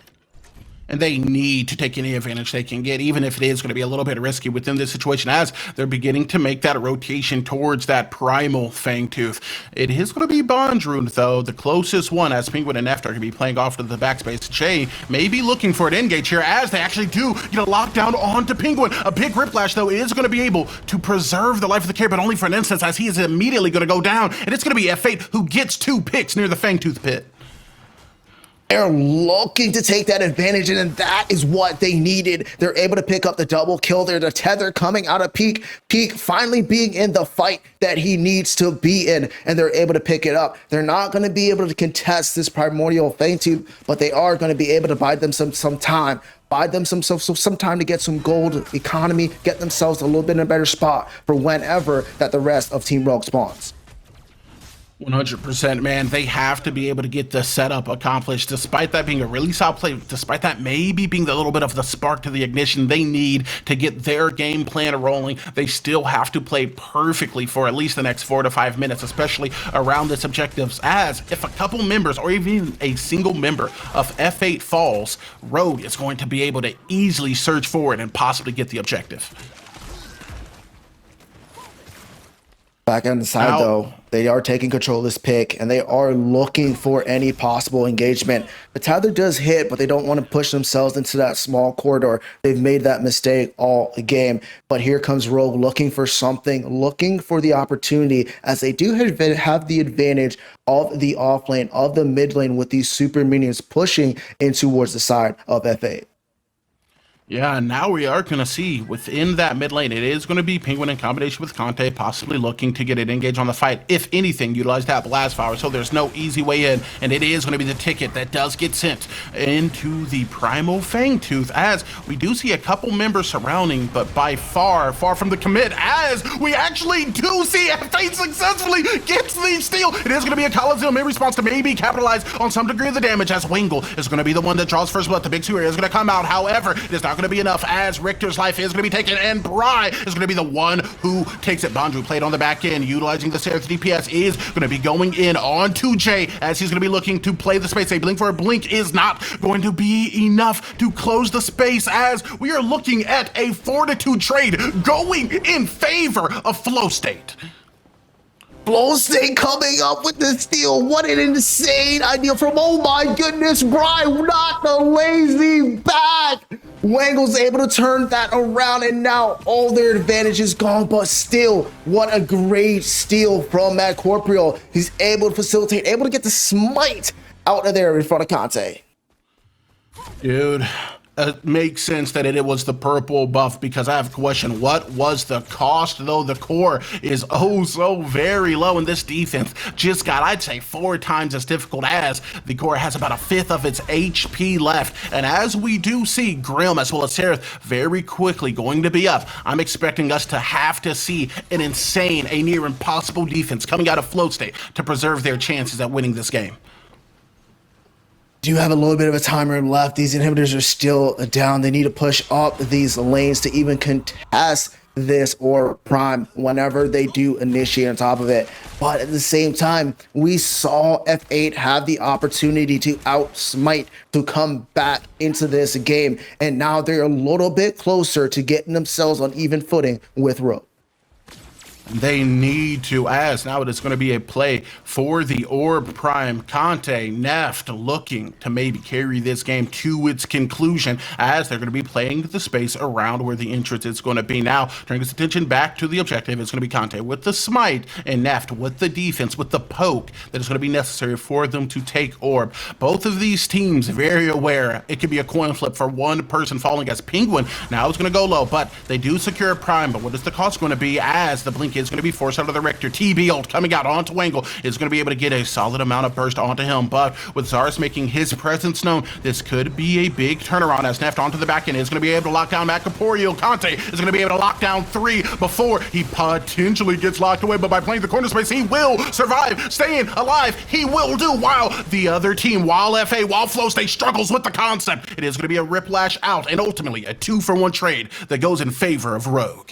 And they need to take any advantage they can get, even if it is going to be a little bit risky within this situation, as they're beginning to make that rotation towards that primal Fangtooth. It is going to be Bondrune, though, the closest one, as Penguin and Neft are going to be playing off to the backspace. Jay may be looking for an engage here, as they actually do get a lockdown onto Penguin. A big Riplash, though, is going to be able to preserve the life of the carry, but only for an instance, as he is immediately going to go down. And it's going to be F8 who gets 2 picks near the Fangtooth pit. They're looking to take that advantage, and that is what they needed. They're able to pick up the double kill there. The tether coming out of Peak. Peak finally being in the fight that he needs to be in, and they're able to pick it up. They're not going to be able to contest this primordial Fangtooth, but they are going to be able to buy them some time. Buy them some time to get some gold economy, get themselves a little bit in a better spot for whenever that the rest of Team Rogue spawns. 100%, man. They have to be able to get the setup accomplished, despite that being a really solid play, despite that maybe being a little bit of the spark to the ignition they need to get their game plan rolling. They still have to play perfectly for at least the next 4 to 5 minutes, especially around this objectives, as if a couple members or even a single member of F8 falls, Rogue is going to be able to easily surge forward and possibly get the objective. Back on the side, though, they are taking control of this pick, and they are looking for any possible engagement. The tether does hit, but they don't want to push themselves into that small corridor. They've made that mistake all game. But here comes Rogue looking for something, looking for the opportunity, as they do have the advantage of the off lane, of the mid lane, with these super minions pushing in towards the side of F8. Yeah, now we are going to see within that mid lane, it is going to be Penguin in combination with Conte, possibly looking to get an engage on the fight. If anything, utilize that blast power, so there's no easy way in, and it is going to be the ticket that does get sent into the Primal Fangtooth, as we do see a couple members surrounding, but by far from the commit, as we actually do see F8 successfully gets the steal. It is going to be a Coliseum in response to maybe capitalize on some degree of the damage, as Wangle is going to be the one that draws first blood. The big sewer is going to come out. However, it is not going to be enough, as Richter's life is going to be taken, and Bry is going to be the one who takes it. Bondrune played on the back end, utilizing the Seraph DPS, is going to be going in on 2J, as he's going to be looking to play the space. A blink for a blink is not going to be enough to close the space, as we are looking at a 4-2 trade going in favor of Flowstate. Flowstate coming up with the steal. What an insane idea from, oh my goodness, Brian, not the lazy back. Wangle's able to turn that around, and now all their advantage is gone, but still, what a great steal from Matt Corporeal. He's able to facilitate, able to get the smite out of there in front of Conte. Dude, makes sense that it was the purple buff, because I have a question. What was the cost, though? The core is oh so very low, and this defense just got, I'd say, 4 times as difficult, as the core has about a fifth of its HP left. And as we do see Grim as well as Seraph very quickly going to be up, I'm expecting us to have to see an insane, a near impossible defense coming out of Flowstate to preserve their chances at winning this game. Do have a little bit of a timer left. These inhibitors are still down. They need to push up these lanes to even contest this or prime whenever they do initiate on top of it. But at the same time, we saw F8 have the opportunity to outsmite, to come back into this game, and now they're a little bit closer to getting themselves on even footing with Rogue. They need to, as now it is going to be a play for the Orb Prime. Conte, Neft looking to maybe carry this game to its conclusion, as they're going to be playing the space around where the entrance is going to be. Now, turning his attention back to the objective, it's going to be Conte with the smite, and Neft with the defense, with the poke that is going to be necessary for them to take Orb. Both of these teams very aware it could be a coin flip for one person falling, as Penguin now is going to go low, but they do secure a Prime. But what is the cost going to be, as the blink is going to be forced out of the Rector? TB ult coming out onto Wangle is going to be able to get a solid amount of burst onto him, but with Zarus making his presence known, this could be a big turnaround, as Neft onto the back end is going to be able to lock down Macaporio. Conte is going to be able to lock down 3 before he potentially gets locked away, but by playing the corner space, he will survive, staying alive. He will do, while the other team, while FA, while Flowstate struggles with the concept. It is going to be a Riplash out, and ultimately a 2-for-1 trade that goes in favor of Rogue.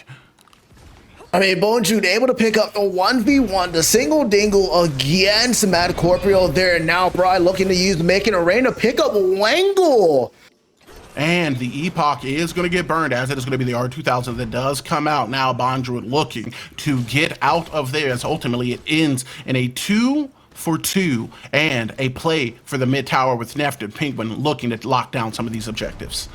I mean, Bonjour able to pick up the 1v1, the single dingle against Mad Corporeal there. Now Bry looking to use making a rain to pick up Wangle. And the Epoch is going to get burned, as it is going to be the R2000 that does come out. Now Bondruid looking to get out of there, as ultimately it ends in a 2-for-2 and a play for the mid tower, with Neft and Penguin looking to lock down some of these objectives.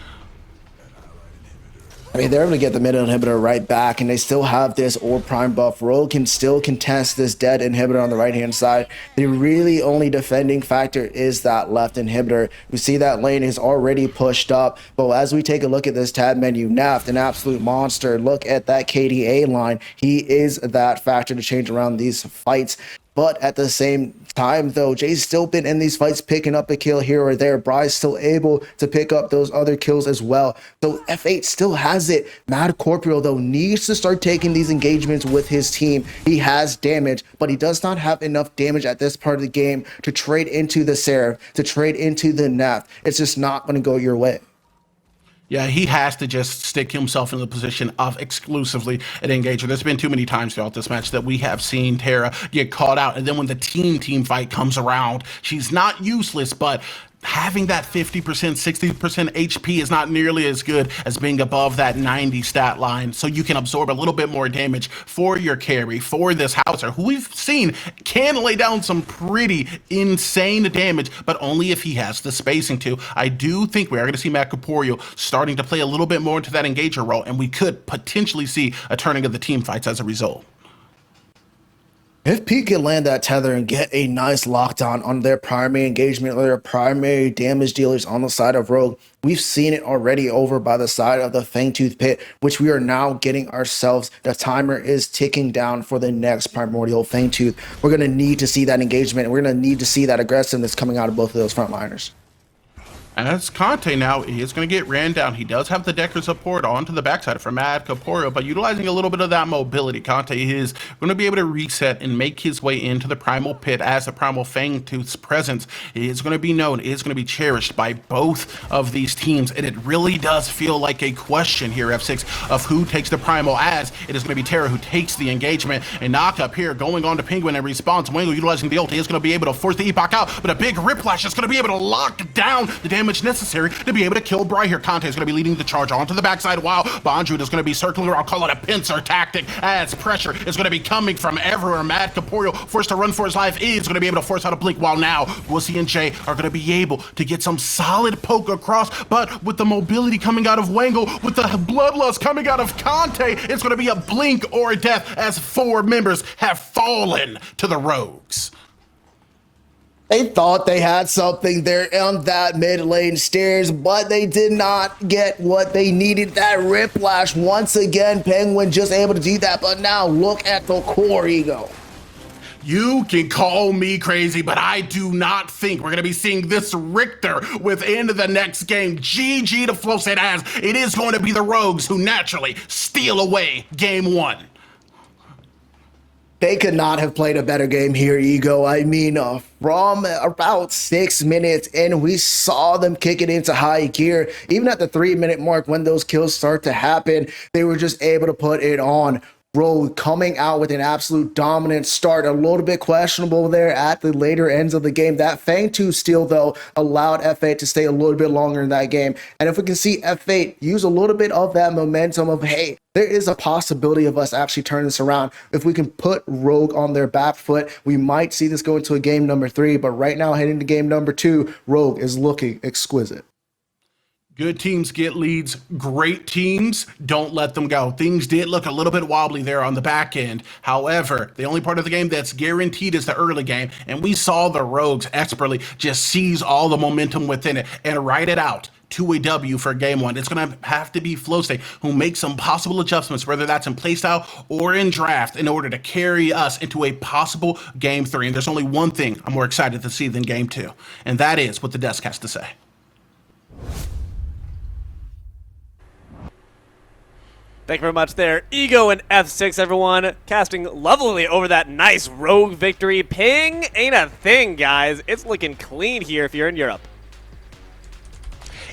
I mean, they're able to get the mid inhibitor right back, and they still have this Orb Prime buff. Rogue can still contest this dead inhibitor on the right-hand side. The really only defending factor is that left inhibitor. We see that lane is already pushed up, but as we take a look at this tab menu, Neft, an absolute monster. Look at that KDA line. He is that factor to change around these fights. But at the same time, though, Jay's still been in these fights picking up a kill here or there. Bry's still able to pick up those other kills as well. So F8 still has it. Mad Corporeal, though, needs to start taking these engagements with his team. He has damage, but he does not have enough damage at this part of the game to trade into the Seraph, to trade into the Neft. It's just not going to go your way. Yeah, he has to just stick himself in the position of exclusively an engager. There's been too many times throughout this match that we have seen Tara get caught out, and then when the team fight comes around, she's not useless, but having that 50%, 60% HP is not nearly as good as being above that 90 stat line, so you can absorb a little bit more damage for your carry, for this Hauser, who we've seen can lay down some pretty insane damage, but only if he has the spacing to. I do think we are going to see Macaporio starting to play a little bit more into that engager role, and we could potentially see a turning of the team fights as a result. If Pete can land that tether and get a nice lockdown on their primary engagement, or their primary damage dealers on the side of Rogue, we've seen it already over by the side of the Fangtooth Pit, which we are now getting ourselves. The timer is ticking down for the next Primordial Fangtooth. We're going to need to see that engagement, and we're going to need to see that aggressiveness coming out of both of those frontliners. As Conte now is going to get ran down. He does have the Decker support onto the backside for Mad Corporeal, but utilizing a little bit of that mobility, Conte is going to be able to reset and make his way into the Primal Pit, as the Primal Fangtooth's presence is going to be known, is going to be cherished by both of these teams, and it really does feel like a question here, F6, of who takes the Primal, as it is going to be Terra who takes the engagement, and knock up here going on to Penguin in response. Wango utilizing the ult, he is going to be able to force the Epoch out, but a big Riplash is going to be able to lock down the damage necessary to be able to kill Bry here. Conte is going to be leading the charge onto the backside, while Bondruid is going to be circling around. Call it a pincer tactic, as pressure is going to be coming from everywhere. Mad Corporeal, forced to run for his life, is going to be able to force out a blink, while now Wussy and Jay are going to be able to get some solid poke across, but with the mobility coming out of Wangle, with the bloodlust coming out of Conte, it's going to be a blink or a death, as 4 members have fallen to the Rogues. They thought they had something there on that mid lane stairs, but they did not get what they needed. That Whiplash once again. Penguin just able to do that, but now look at the core, Ego. You can call me crazy, but I do not think we're going to be seeing this Richter within the next game. GG to Flowstate, as it is going to be the Rogues who naturally steal away game one. They could not have played a better game here, Ego. I mean, from about 6 minutes in, we saw them kick it into high gear. Even at the 3-minute mark, when those kills start to happen, they were just able to put it on. Rogue coming out with an absolute dominant start. A little bit questionable there at the later ends of the game. That Fang 2 steal, though, allowed F8 to stay a little bit longer in that game. And if we can see F8 use a little bit of that momentum of, hey, there is a possibility of us actually turning this around. If we can put Rogue on their back foot, we might see this go into a game number 3. But right now, heading to game number 2, Rogue is looking exquisite. Good teams get leads. Great teams don't let them go. Things did look a little bit wobbly there on the back end. However, the only part of the game that's guaranteed is the early game. And we saw the Rogues expertly just seize all the momentum within it and ride it out to a W for game one. It's going to have to be Flowstate who makes some possible adjustments, whether that's in playstyle or in draft, in order to carry us into a possible game 3. And there's only one thing I'm more excited to see than game 2. And that is what the desk has to say. Thank you very much there. Ego and F6, everyone. Casting lovely over that nice Rogue victory. Ping ain't a thing, guys. It's looking clean here if you're in Europe.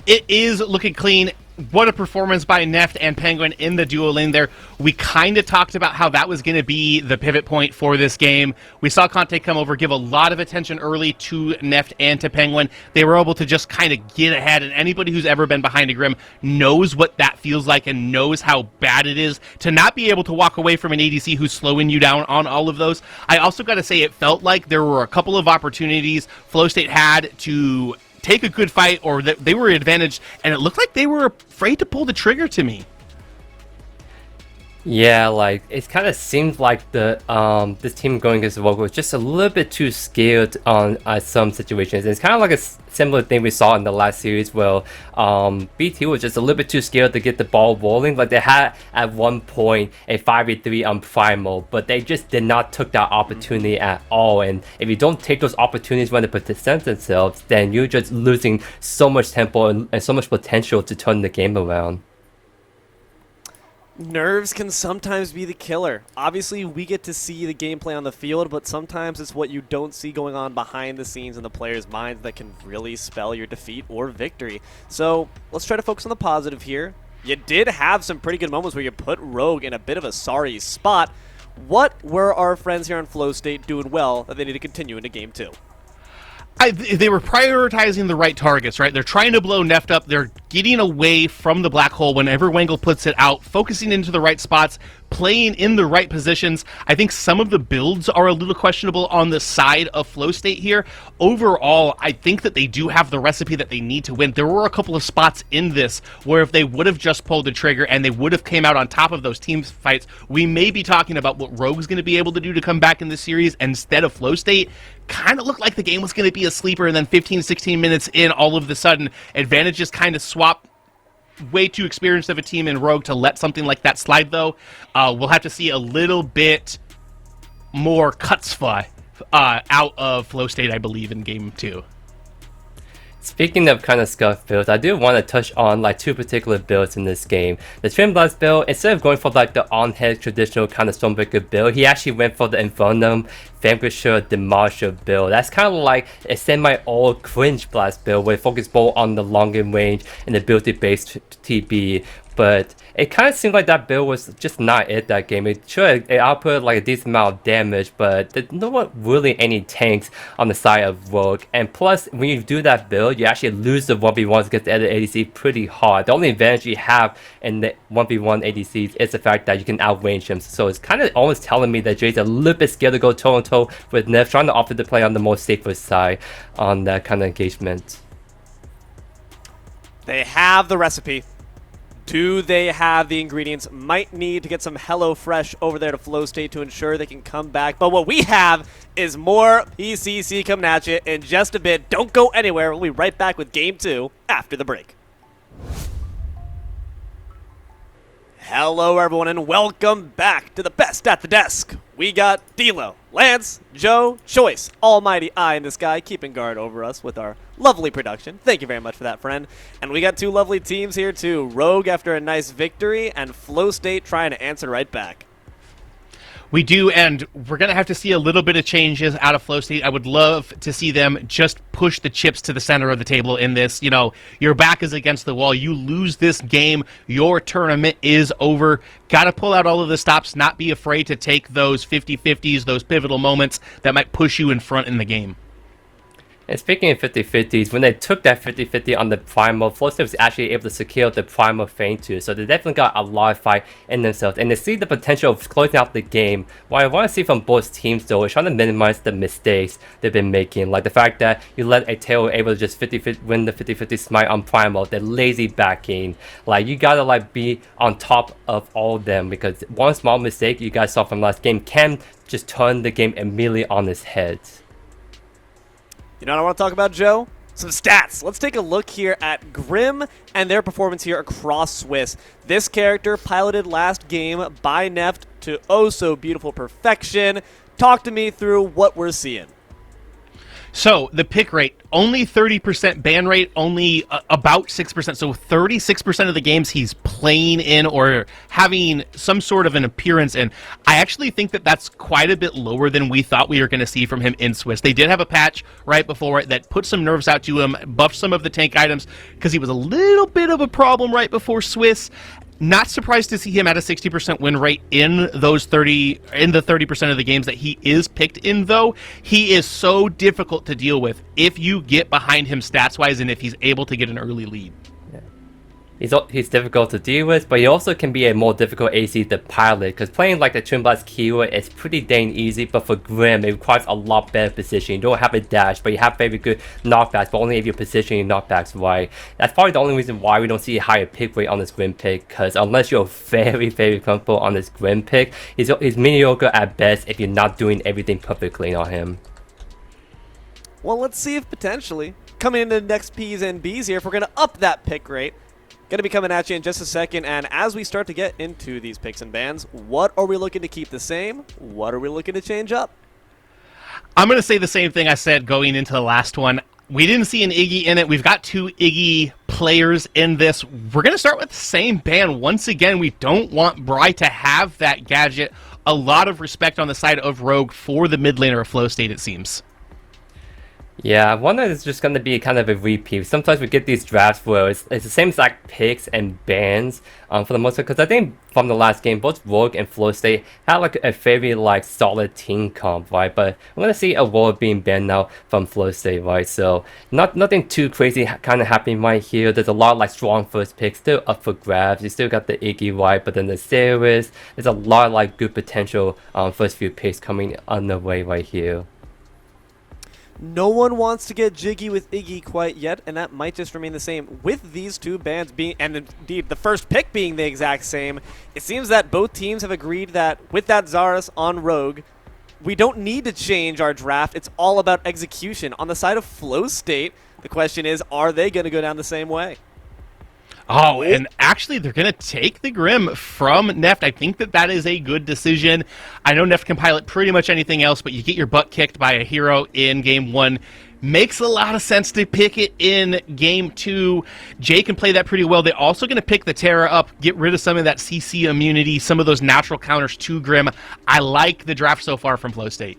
It is looking clean. What a performance by Neft and Penguin in the duo lane there. We kind of talked about how that was going to be the pivot point for this game. We saw Conte come over, give a lot of attention early to Neft and to Penguin. They were able to just kind of get ahead, and anybody who's ever been behind a Grim knows what that feels like and knows how bad it is to not be able to walk away from an ADC who's slowing you down on all of those. I also got to say it felt like there were a couple of opportunities Flowstate had to take a good fight, or that they were advantaged, and it looked like they were afraid to pull the trigger to me. Yeah, like it kind of seemed like the this team going against Rogue was just a little bit too scared on some situations. And it's kind of like a similar thing we saw in the last series where BT was just a little bit too scared to get the ball rolling. Like they had at one point a 5v3 on Primal, but they just did not took that opportunity at all. And if you don't take those opportunities when they present themselves, then you're just losing so much tempo and so much potential to turn the game around. Nerves can sometimes be the killer. Obviously, we get to see the gameplay on the field, but sometimes it's what you don't see going on behind the scenes in the players' minds that can really spell your defeat or victory. So let's try to focus on the positive here. You did have some pretty good moments where you put Rogue in a bit of a sorry spot. What were our friends here on Flowstate doing well that they need to continue into Game 2? They were prioritizing the right targets, right? They're trying to blow Neft up. They're getting away from the black hole whenever Wangle puts it out, focusing into the right spots, playing in the right positions. I think some of the builds are a little questionable on the side of Flowstate here. Overall, I think that they do have the recipe that they need to win. There were a couple of spots in this where if they would have just pulled the trigger and they would have came out on top of those team fights, we may be talking about what Rogue's going to be able to do to come back in this series instead of Flowstate. Kind of looked like the game was going to be a sleeper, and then 15, 16 minutes in, all of a sudden, advantages kind of swap. Way too experienced of a team in Rogue to let something like that slide, though. We'll have to see a little bit more Kutzfa out of Flowstate, I believe, in Game 2. Speaking of kind of scuff builds, I do want to touch on like two particular builds in this game. The Twin Blast build, instead of going for like the on-head traditional kind of Stormbreaker build, he actually went for the Infernum Vanquisher Demolisher build. That's kind of like a semi-old Cringe Blast build where it focuses more on the longer range and the ability-based TB. But it kind of seemed like that build was just not it that game. It output like a decent amount of damage, but there's not really any tanks on the side of Rogue. And plus, when you do that build, you actually lose the 1v1s against the other ADC pretty hard. The only advantage you have in the 1v1 ADCs is the fact that you can outrange them. So it's kind of almost telling me that Jay's a little bit scared to go toe-on-toe with Nev, trying to offer to play on the more safer side on that kind of engagement. They have the recipe. Do they have the ingredients? Might need to get some HelloFresh over there to Flowstate to ensure they can come back. But what we have is more PCC coming at you in just a bit. Don't go anywhere. We'll be right back with Game 2 after the break. Hello, everyone, and welcome back to the best at the desk. We got D'Lo, Lance, Joe, Choice, almighty eye in the sky, keeping guard over us with our lovely production. Thank you very much for that, friend. And we got two lovely teams here, too. Rogue after a nice victory, and Flowstate trying to answer right back. We do, and we're going to have to see a little bit of changes out of Flowstate. I would love to see them just push the chips to the center of the table in this. You know, your back is against the wall. You lose this game, your tournament is over. Got to pull out all of the stops, not be afraid to take those 50-50s, those pivotal moments that might push you in front in the game. And speaking of 50-50s, when they took that 50-50 on the Primal, Flowstate was actually able to secure the Primal Feint too, so they definitely got a lot of fight in themselves, and they see the potential of closing out the game. What I want to see from both teams though is trying to minimize the mistakes they've been making, like the fact that you let a Tail able to just win the 50-50 smite on Primal, the lazy backing. Like, you gotta like be on top of all of them, because one small mistake you guys saw from last game can just turn the game immediately on its head. You know what I want to talk about, Joe? Some stats. Let's take a look here at Grim and their performance here across Swiss. This character piloted last game by Neft to oh so beautiful perfection. Talk to me through what we're seeing. So, the pick rate, only 30%, ban rate only about 6%, so 36% of the games he's playing in or having some sort of an appearance in. I actually think that that's quite a bit lower than we thought we were going to see from him in Swiss. They did have a patch right before it that put some nerves out to him, buffed some of the tank items, because he was a little bit of a problem right before Swiss. Not surprised to see him at a 60% win rate in those 30% of the games that he is picked in, though. He is so difficult to deal with if you get behind him stats-wise and if he's able to get an early lead. He's difficult to deal with, but he also can be a more difficult AC to pilot, because playing like the Twin Blast keyword is pretty dang easy, but for Grim it requires a lot better position. You don't have a dash, but you have very good knockbacks, but only if you're positioning knockbacks right. That's probably the only reason why we don't see a higher pick rate on this Grim pick, because unless you're very, very comfortable on this Grim pick, he's mediocre at best if you're not doing everything perfectly on him. Well, let's see if potentially, coming into the next P's and B's here, if we're going to up that pick rate. Going to be coming at you in just a second, and as we start to get into these picks and bans, what are we looking to keep the same? What are we looking to change up? I'm going to say the same thing I said going into the last one. We didn't see an Iggy in it. We've got two Iggy players in this. We're going to start with the same ban. Once again, we don't want Bry to have that gadget. A lot of respect on the side of Rogue for the mid laner of Flowstate, it seems. Yeah, I wonder if it's just going to be kind of a repeat. Sometimes we get these drafts where it's the same exact picks and bans for the most part, because I think from the last game, both Rogue and Flowstate had like a very like solid team comp, right? But I'm going to see a Rogue being banned now from Flowstate, right? So nothing too crazy kind of happening right here. There's a lot of like strong first picks still up for grabs. You still got the Iggy, right? But then the Ceres, there's a lot of like good potential first few picks coming on the way right here. No one wants to get jiggy with Iggy quite yet, and that might just remain the same. With these two bans being, and indeed the first pick being the exact same, it seems that both teams have agreed that with that Zarus on Rogue, we don't need to change our draft. It's all about execution. On the side of Flowstate, the question is, are they going to go down the same way? Oh, and actually, they're going to take the Grim from Neft. I think that is a good decision. I know Neft can pilot pretty much anything else, but you get your butt kicked by a hero in Game 1. Makes a lot of sense to pick it in Game 2. Jay can play that pretty well. They're also going to pick the Terra up, get rid of some of that CC immunity, some of those natural counters to Grim. I like the draft so far from Flowstate.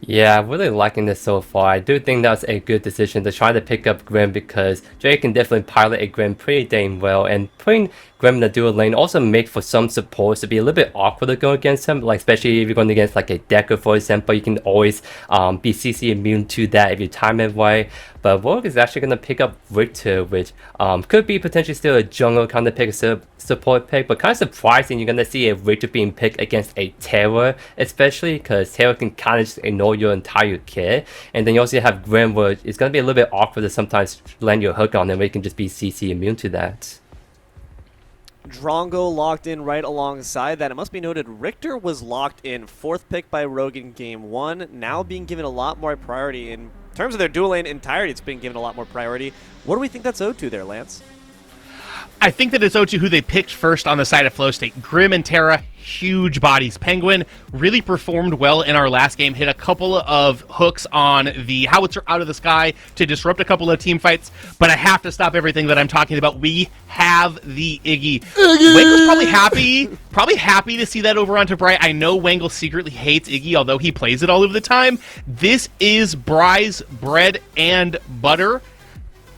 Yeah, I'm really liking this so far. I do think that's a good decision to try to pick up Grim, because Jay can definitely pilot a Grim pretty dang well, and putting Grim in the dual lane also makes for some supports to be a little bit awkward to go against him, like especially if you're going against like a Decker, for example. You can always be CC immune to that if you time it right. But Rogue is actually going to pick up Victor, which could be potentially still a jungle kind of pick, a support pick, but kind of surprising you're going to see a Victor being picked against a Terror, especially because Terror can kind of just ignore your entire kit. And then you also have Grim, where it's going to be a little bit awkward to sometimes land your hook on him, where you can just be CC immune to that. Drongo locked in right alongside that. It must be noted Richter was locked in 4th pick by Rogue in Game 1, now being given a lot more priority. In terms of their dual lane entirety, it's been given a lot more priority. What do we think that's owed to there, Lance? I think that it's owed to who they picked first on the side of Flowstate. Grim and Terra, huge bodies. Penguin really performed well in our last game, hit a couple of hooks on the howitzer out of the sky to disrupt a couple of team fights, but I have to stop everything that I'm talking about. We have the Iggy. Wangle's probably happy to see that over onto Bry. I know Wangle secretly hates Iggy, although he plays it all of the time. This is Bry's bread and butter.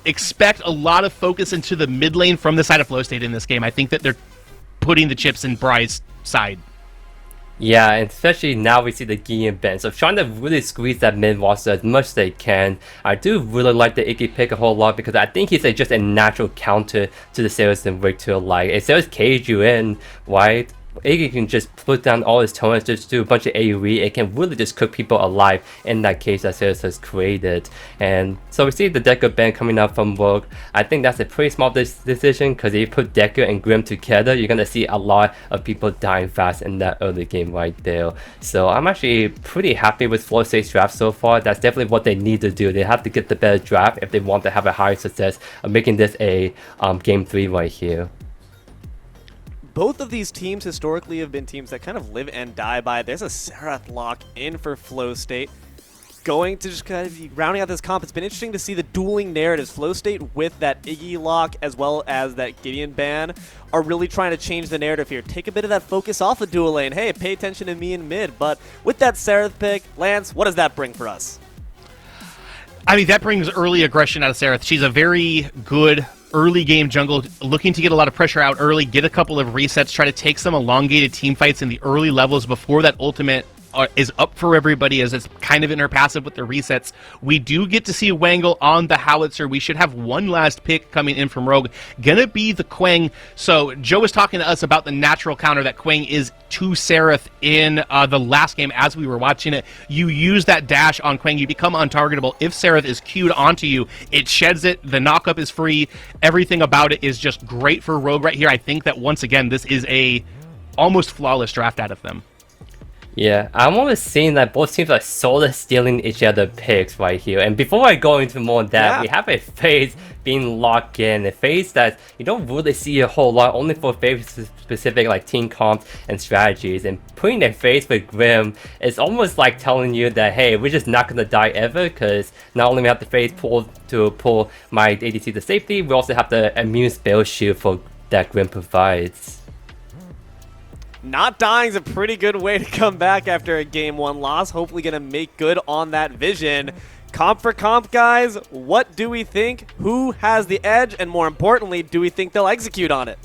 Expect a lot of focus into the mid lane from the side of Flowstate in this game. I think that they're putting the chips in Bry's side. Yeah, and especially now we see the Gideon Ben, so trying to really squeeze that mid roster as much as they can. I do really like the Iggy pick a whole lot because I think he's just a natural counter to the Saris and Victor. Like, if Saris cage you in, right? Iggy can just put down all his toners, just do a bunch of AoE. It can really just cook people alive in that case that Saris has created. And so we see the Decker ban coming out from Rogue. I think that's a pretty smart decision because if you put Decker and Grim together, you're going to see a lot of people dying fast in that early game right there. So I'm actually pretty happy with Flowstate's draft so far. That's definitely what they need to do. They have to get the better draft if they want to have a higher success of making this a game 3 right here. Both of these teams historically have been teams that kind of live and die by. There's a Serath lock in for Flowstate. Going to just kind of be rounding out this comp, it's been interesting to see the dueling narratives. Flowstate with that Iggy lock as well as that Gideon ban are really trying to change the narrative here. Take a bit of that focus off the dual lane. Hey, pay attention to me in mid. But with that Serath pick, Lance, what does that bring for us? I mean, that brings early aggression out of Serath. She's a very good early game jungle, looking to get a lot of pressure out early, get a couple of resets, try to take some elongated team fights in the early levels before that ultimate is up for everybody, as it's kind of in her passive with the resets. We do get to see Wangle on the howitzer. We should have one last pick coming in from Rogue. Gonna be the Quang. So Joe was talking to us about the natural counter that Quang is to Serath in the last game as we were watching it. You use that dash on Quang, you become untargetable. If Serath is queued onto you, it sheds it, the knockup is free. Everything about it is just great for Rogue right here. I think that once again, this is a almost flawless draft out of them. Yeah, I'm almost seeing that both teams are sort of stealing each other picks right here. And before I go into more of that, we have a phase being locked in. A phase that you don't really see a whole lot, only for very specific like team comps and strategies. And putting a phase with Grim is almost like telling you that, hey, we're just not going to die ever, because not only we have the phase pull to pull my ADC to safety, we also have the immune spell shield for that Grim provides. Not dying is a pretty good way to come back after a Game 1 loss. Hopefully going to make good on that vision. Comp for comp, guys. What do we think? Who has the edge? And more importantly, do we think they'll execute on it?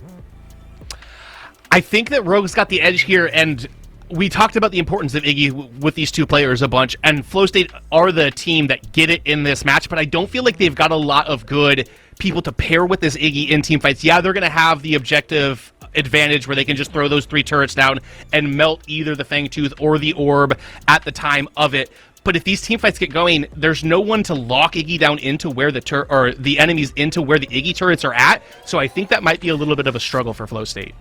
I think that Rogue's got the edge here, and we talked about the importance of Iggy with these two players a bunch, and Flowstate are the team that get it in this match, but I don't feel like they've got a lot of good people to pair with this Iggy in team fights. Yeah, they're going to have the objective advantage where they can just throw those 3 turrets down and melt either the Fangtooth or the Orb at the time of it. But if these team fights get going, there's no one to lock Iggy down into where the enemies into where the Iggy turrets are at. So I think that might be a little bit of a struggle for Flowstate.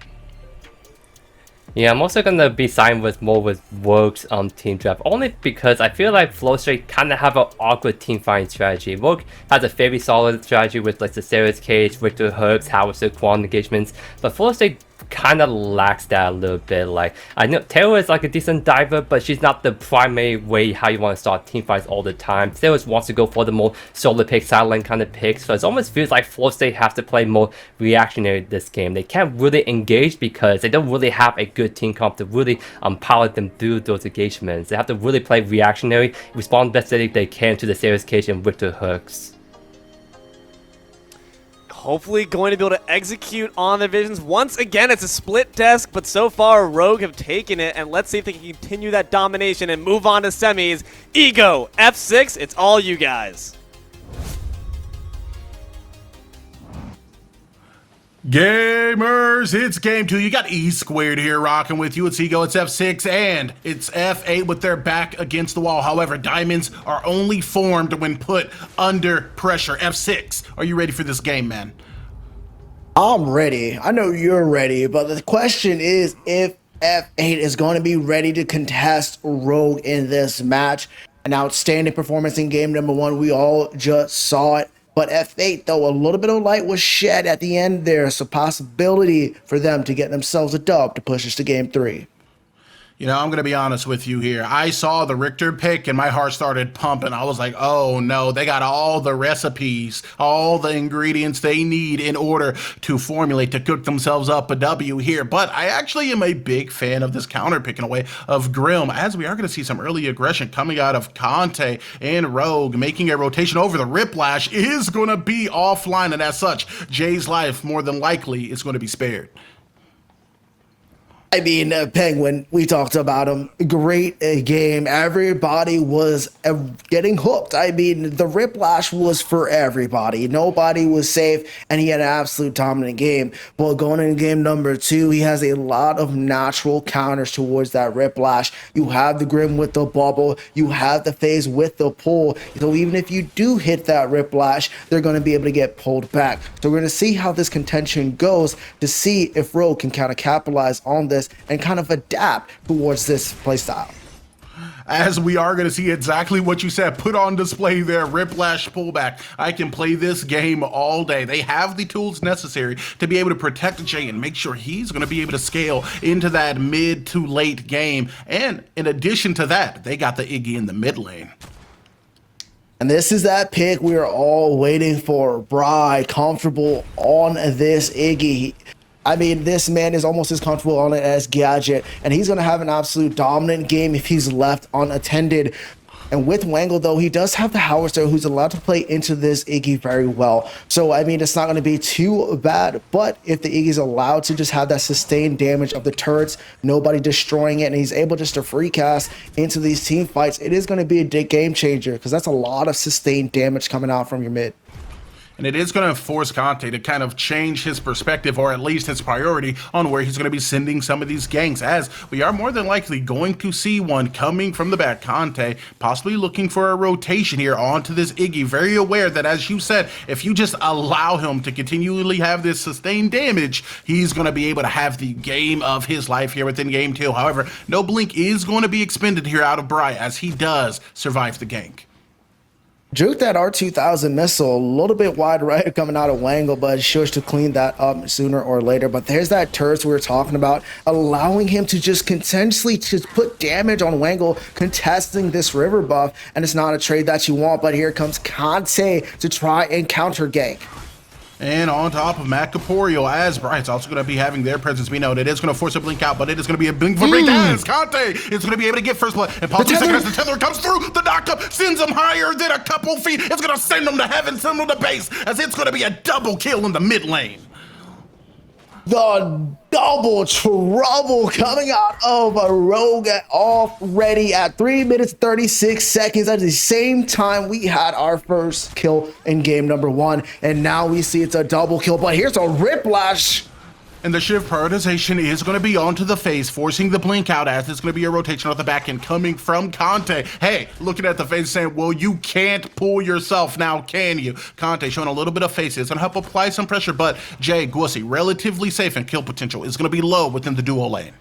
Yeah, I'm also going to be siding with more with Rogue's team draft, only because I feel like Flowstate kind of have an awkward team fighting strategy. Rogue has a very solid strategy with like the Ceres Cage, Victor Hooks, Howitzer, Quantum engagements, but Flowstate kind of lacks that a little bit. Like, I know Terra is like a decent diver, but she's not the primary way how you want to start team fights all the time. Terra wants to go for the more solo pick, sideline kind of picks, so it almost feels like Flowstate has to play more reactionary this game. They can't really engage because they don't really have a good team comp to really power them through those engagements. They have to really play reactionary, respond best that they can to the Ceres Cage and Victor Hooks. Hopefully going to be able to execute on the visions. Once again, it's a split desk, but so far Rogue have taken it, and let's see if they can continue that domination and move on to semis. Ego, F6, it's all you guys. Gamers, it's game 2. You got E squared here rocking with you. It's Ego, it's F6, and it's F8 with their back against the wall. However, diamonds are only formed when put under pressure. F6, are you ready for this game, man? I'm ready. I know you're ready, but the question is if F8 is going to be ready to contest Rogue in this match. An outstanding performance in game number one. We all just saw it. But F8, though, a little bit of light was shed at the end there. So possibility for them to get themselves a dub to push us to game three. You know, I'm going to be honest with you here. I saw the Richter pick and my heart started pumping. I was like, oh no, they got all the recipes, all the ingredients they need in order to formulate, to cook themselves up a W here. But I actually am a big fan of this counter pick in a way of Grim, as we are going to see some early aggression coming out of Conte and Rogue. Making a rotation over the Riplash is going to be offline, and as such, Jay's life more than likely is going to be spared. I mean, Penguin, we talked about him. Great game. Everybody was getting hooked. I mean, the Riplash was for everybody. Nobody was safe, and he had an absolute dominant game. But going into game number two, he has a lot of natural counters towards that Riplash. You have the Grim with the bubble. You have the phase with the pull. So even if you do hit that Riplash, they're going to be able to get pulled back. So we're going to see how this contention goes to see if Rogue can kind of capitalize on this and kind of adapt towards this playstyle. As we are going to see exactly what you said, put on display there, Riplash pullback. I can play this game all day. They have the tools necessary to be able to protect Jay and make sure he's going to be able to scale into that mid to late game. And in addition to that, they got the Iggy in the mid lane. And this is that pick we are all waiting for. Bry comfortable on this Iggy. I mean, this man is almost as comfortable on it as Gadget, and he's going to have an absolute dominant game if he's left unattended. And with Wangle, though, he does have the Howitzer who's allowed to play into this Iggy very well. So, I mean, it's not going to be too bad, but if the Iggy's allowed to just have that sustained damage of the turrets, nobody destroying it, and he's able just to free cast into these team fights, it is going to be a game changer because that's a lot of sustained damage coming out from your mid. And it is going to force Conte to kind of change his perspective, or at least his priority, on where he's going to be sending some of these ganks, as we are more than likely going to see one coming from the back. Conte possibly looking for a rotation here onto this Iggy, very aware that, as you said, if you just allow him to continually have this sustained damage, he's going to be able to have the game of his life here within game two. However, no blink is going to be expended here out of Bry, as he does survive the gank. Juke that R2000 missile a little bit wide right coming out of Wangle, but sure to clean that up sooner or later. But there's that turret we were talking about, allowing him to just continuously to put damage on Wangle, contesting this river buff, and it's not a trade that you want. But here comes Conte to try and counter gank. And on top of Macaporio, as Brian's also going to be having their presence be known. It is going to force a blink out, but it is going to be a blink for blink as Conte is going to be able to get first blood. And possibly second as the tether comes through. The knockup sends him higher than a couple feet. It's going to send him to heaven, send him to base, as it's going to be a double kill in the mid lane. The double trouble coming out of a Rogue already at 3 minutes 36 seconds. At the same time we had our first kill in game number one, and now we see it's a double kill. But here's a Riplash. And the shift prioritization is going to be onto the phase, forcing the blink out, as it's going to be a rotation off the back end coming from Conte. Hey, looking at the phase saying, well, you can't pull yourself now, can you? Conte showing a little bit of phase. It's going to help apply some pressure, but Jay Gussy, relatively safe, and kill potential is going to be low within the duo lane.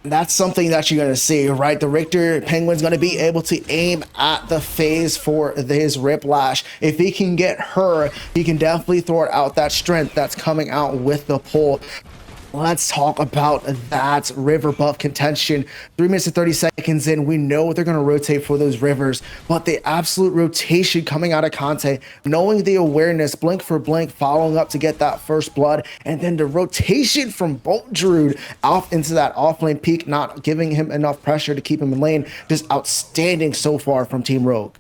That's something that you're going to see, right? The Richter Penguin's going to be able to aim at the phase for his Riplash. If he can get her, he can definitely throw out that strength that's coming out with the pull. Let's talk about that river buff contention. 3 minutes and 30 seconds in, we know they're going to rotate for those rivers, but the absolute rotation coming out of Conte, knowing the awareness, blink for blink, following up to get that first blood, and then the rotation from Bolt Druid off into that offlane peak, not giving him enough pressure to keep him in lane. Just outstanding so far from Team Rogue.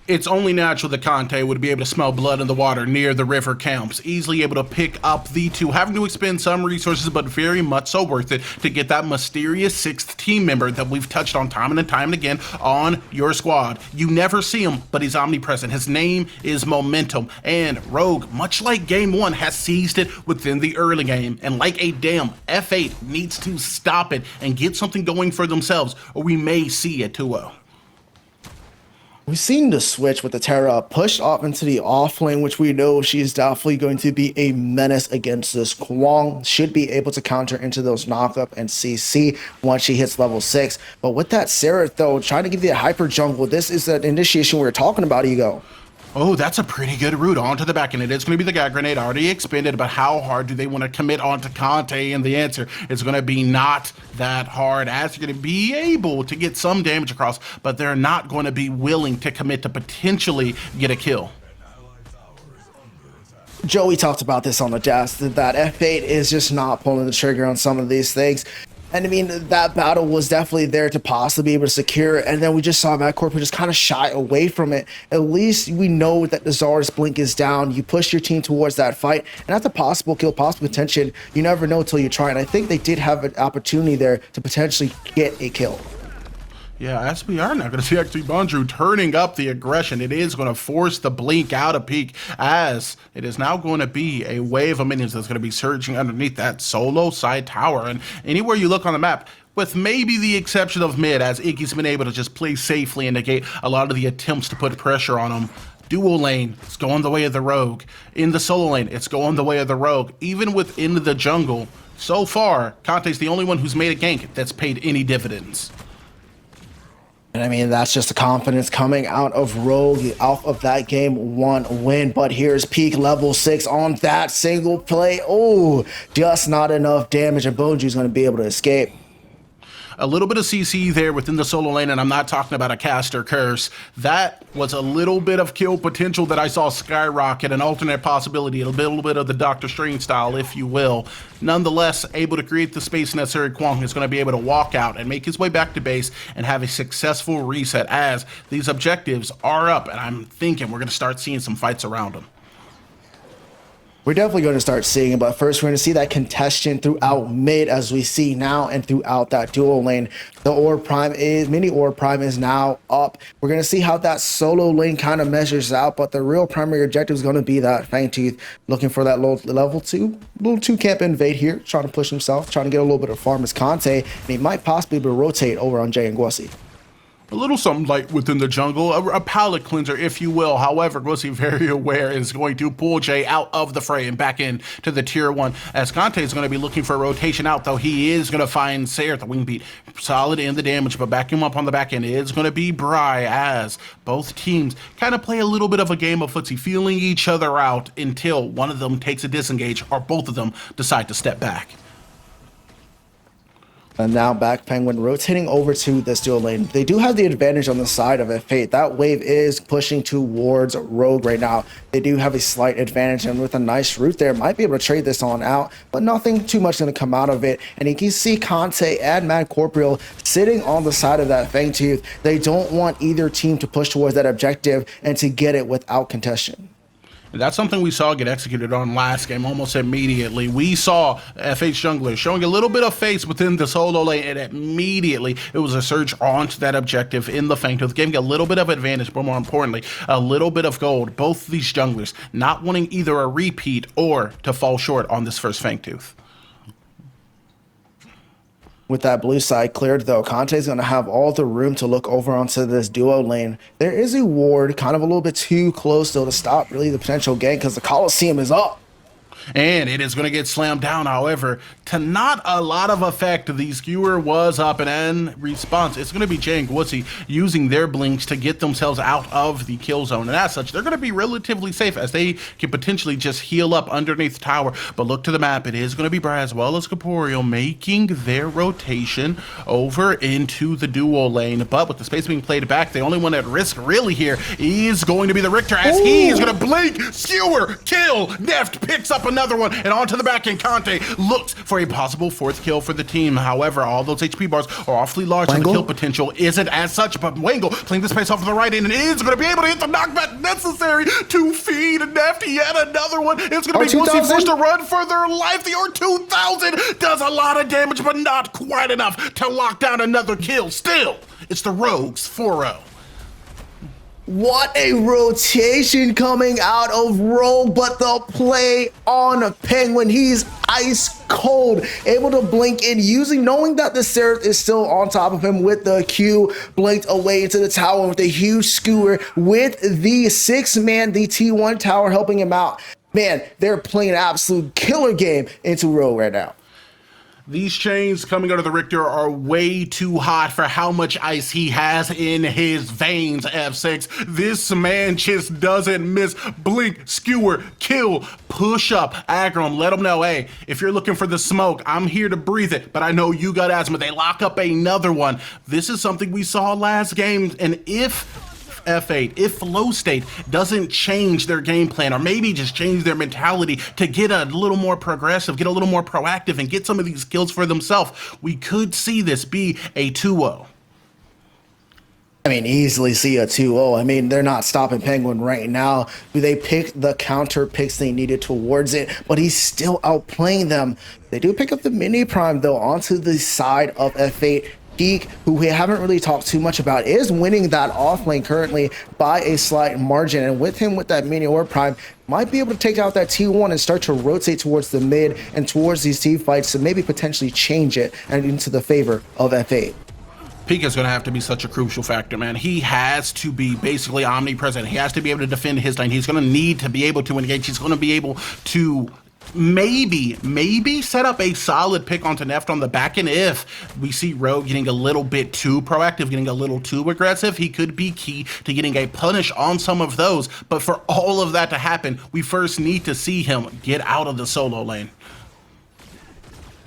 It's only natural that Conte would be able to smell blood in the water near the river camps, easily able to pick up the two, having to expend some resources, but very much so worth it to get that mysterious sixth team member that we've touched on time and time and again on your squad. You never see him, but he's omnipresent. His name is Momentum, and Rogue, much like game one, has seized it within the early game, and like a damn F8 needs to stop it and get something going for themselves, or we may see a 2-0. We've seen the switch with the Terra pushed off into the off lane, which we know she is definitely going to be a menace against this Kwang. Should be able to counter into those knockup and CC once she hits level 6. But with that Sarah, though, trying to give you a hyper jungle, this is an initiation we were talking about, Ego. Oh, that's a pretty good route onto the back end. It is going to be the Gag Grenade already expended, but how hard do they want to commit onto Conte? And the answer is going to be not that hard, as you're going to be able to get some damage across, but they're not going to be willing to commit to potentially get a kill. Joey talked about this on the desk, that F8 is just not pulling the trigger on some of these things. And I mean, that battle was definitely there to possibly be able to secure it. And then we just saw Matt Corporal just kind of shy away from it. At least we know that the Czar's blink is down. You push your team towards that fight. And that's a possible kill, possible contention. You never know until you try. And I think they did have an opportunity there to potentially get a kill. Yeah, as we are now going to see actually Bonju turning up the aggression. It is going to force the blink out of peak, as it is now going to be a wave of minions that's going to be surging underneath that solo side tower. And anywhere you look on the map, with maybe the exception of mid, as Iggy's been able to just play safely and negate a lot of the attempts to put pressure on him. Dual lane, it's going the way of the rogue. In the solo lane, it's going the way of the rogue. Even within the jungle, so far, Conte's the only one who's made a gank that's paid any dividends. And I mean, that's just the confidence coming out of Rogue off of that game 1 win. But here's peak level 6 on that single play. Oh, just not enough damage, and Bonju's going to be able to escape. A little bit of CC there within the solo lane, and I'm not talking about a caster curse. That was a little bit of kill potential that I saw skyrocket, an alternate possibility, a little bit of the Doctor Strange style, if you will. Nonetheless, able to create the space necessary, Kwang is going to be able to walk out and make his way back to base and have a successful reset, as these objectives are up, and I'm thinking we're going to start seeing some fights around them. We're definitely going to start seeing it, but first we're going to see that contention throughout mid, as we see now, and throughout that dual lane. The mini Orb Prime is now up. We're going to see how that solo lane kind of measures out, but the real primary objective is going to be that Fangtooth, looking for that low level 2 camp invade here, trying to push himself, trying to get a little bit of farm as Conte, and he might possibly be able to rotate over on Jay and Gussy. A little something light within the jungle, a palate cleanser, if you will. However, Gussy, very aware, is going to pull Jay out of the fray and back in to the tier 1. As Conte is going to be looking for a rotation out, though he is going to find Sayer, the wing beat, solid in the damage, but back him up on the back end is going to be Bry, as both teams kind of play a little bit of a game of footsie, feeling each other out until one of them takes a disengage or both of them decide to step back. And now back Penguin rotating over to this dual lane. They do have the advantage on the side of F8. That wave is pushing towards Rogue right now. They do have a slight advantage, and with a nice route there, might be able to trade this on out, but nothing too much going to come out of it. And you can see Conte and Mad Corporeal sitting on the side of that Fangtooth. They don't want either team to push towards that objective and to get it without contestation. That's something we saw get executed on last game almost immediately. We saw FH Jungler showing a little bit of face within the solo lane, and immediately it was a surge onto that objective in the Fangtooth, giving a little bit of advantage, but more importantly, a little bit of gold. Both these junglers not wanting either a repeat or to fall short on this first Fangtooth. With that blue side cleared, though, Conte is going to have all the room to look over onto this duo lane. There is a ward kind of a little bit too close, though, to stop really the potential gank, because the Coliseum is up. And it is going to get slammed down, however, to not a lot of effect. The skewer was up, and in response, it's going to be Jay and Gussy using their blinks to get themselves out of the kill zone. And as such, they're going to be relatively safe, as they can potentially just heal up underneath the tower. But look to the map, it is going to be Brad as well as Corporeal making their rotation over into the duo lane. But with the space being played back, the only one at risk really here is going to be the Richter, as he is going to blink, skewer, kill, Neft picks up another one, and onto the back end, Conte looks for a possible 4th kill for the team. However, all those HP bars are awfully large, so the kill potential isn't as such, but Wangle playing the space off of the right end and is going to be able to hit the knockback necessary to feed Neft yet another one. It's going to be Gussy forced to run for their life. The R2000 does a lot of damage, but not quite enough to lock down another kill. Still, it's the Rogues 4-0. What a rotation coming out of Rogue, but the play on Penguin, he's ice cold, able to blink in, knowing that the Seraph is still on top of him with the Q, blinked away into the tower with a huge skewer with the 6-man, the T1 tower helping him out. Man, they're playing an absolute killer game into Rogue right now. These chains coming out of the Richter are way too hot for how much ice he has in his veins, F6. This man just doesn't miss. Blink, skewer, kill, push up, aggro him, let him know, hey, if you're looking for the smoke, I'm here to breathe it, but I know you got asthma. They lock up another one. This is something we saw last game, and if F8, if Flowstate doesn't change their game plan or maybe just change their mentality to get a little more progressive, get a little more proactive, and get some of these kills for themselves, we could see this be a 2-0. I mean, easily see a 2-0. I mean, they're not stopping Penguin right now. They picked the counter picks they needed towards it, but he's still outplaying them. They do pick up the mini prime, though, onto the side of F8. Peak, who we haven't really talked too much about, is winning that off lane currently by a slight margin, and with him with that mini or prime, might be able to take out that T1 and start to rotate towards the mid and towards these team fights to maybe potentially change it and into the favor of F8. Peak is going to have to be such a crucial factor, man. He has to be basically omnipresent. He has to be able to defend his lane. He's going to need to be able to engage. He's going to be able to maybe set up a solid pick onto Neft on the back end. If we see Rogue getting a little bit too proactive, getting a little too aggressive, he could be key to getting a punish on some of those. But for all of that to happen, we first need to see him get out of the solo lane.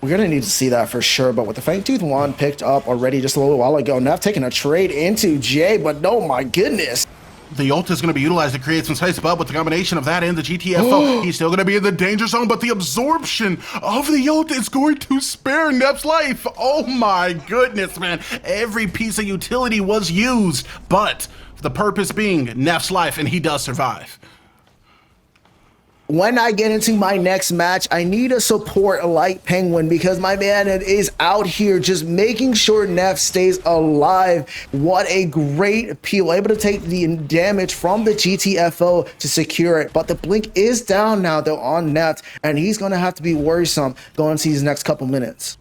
We're going to need to see that for sure, but with the Fangtooth Wand picked up already just a little while ago, Neft taking a trade into Jay, but oh my goodness. The ult is going to be utilized to create some space, but with the combination of that and the GTFO, he's still going to be in the danger zone, but the absorption of the ult is going to spare Neft's life. Oh my goodness, man. Every piece of utility was used, but the purpose being Neft's life, and he does survive. When I get into my next match, I need a support like Penguin because my man is out here just making sure Neft stays alive. What a great peel, able to take the damage from the GTFO to secure it. But the blink is down now though on Neft, and he's going to have to be worrisome going into these next couple minutes.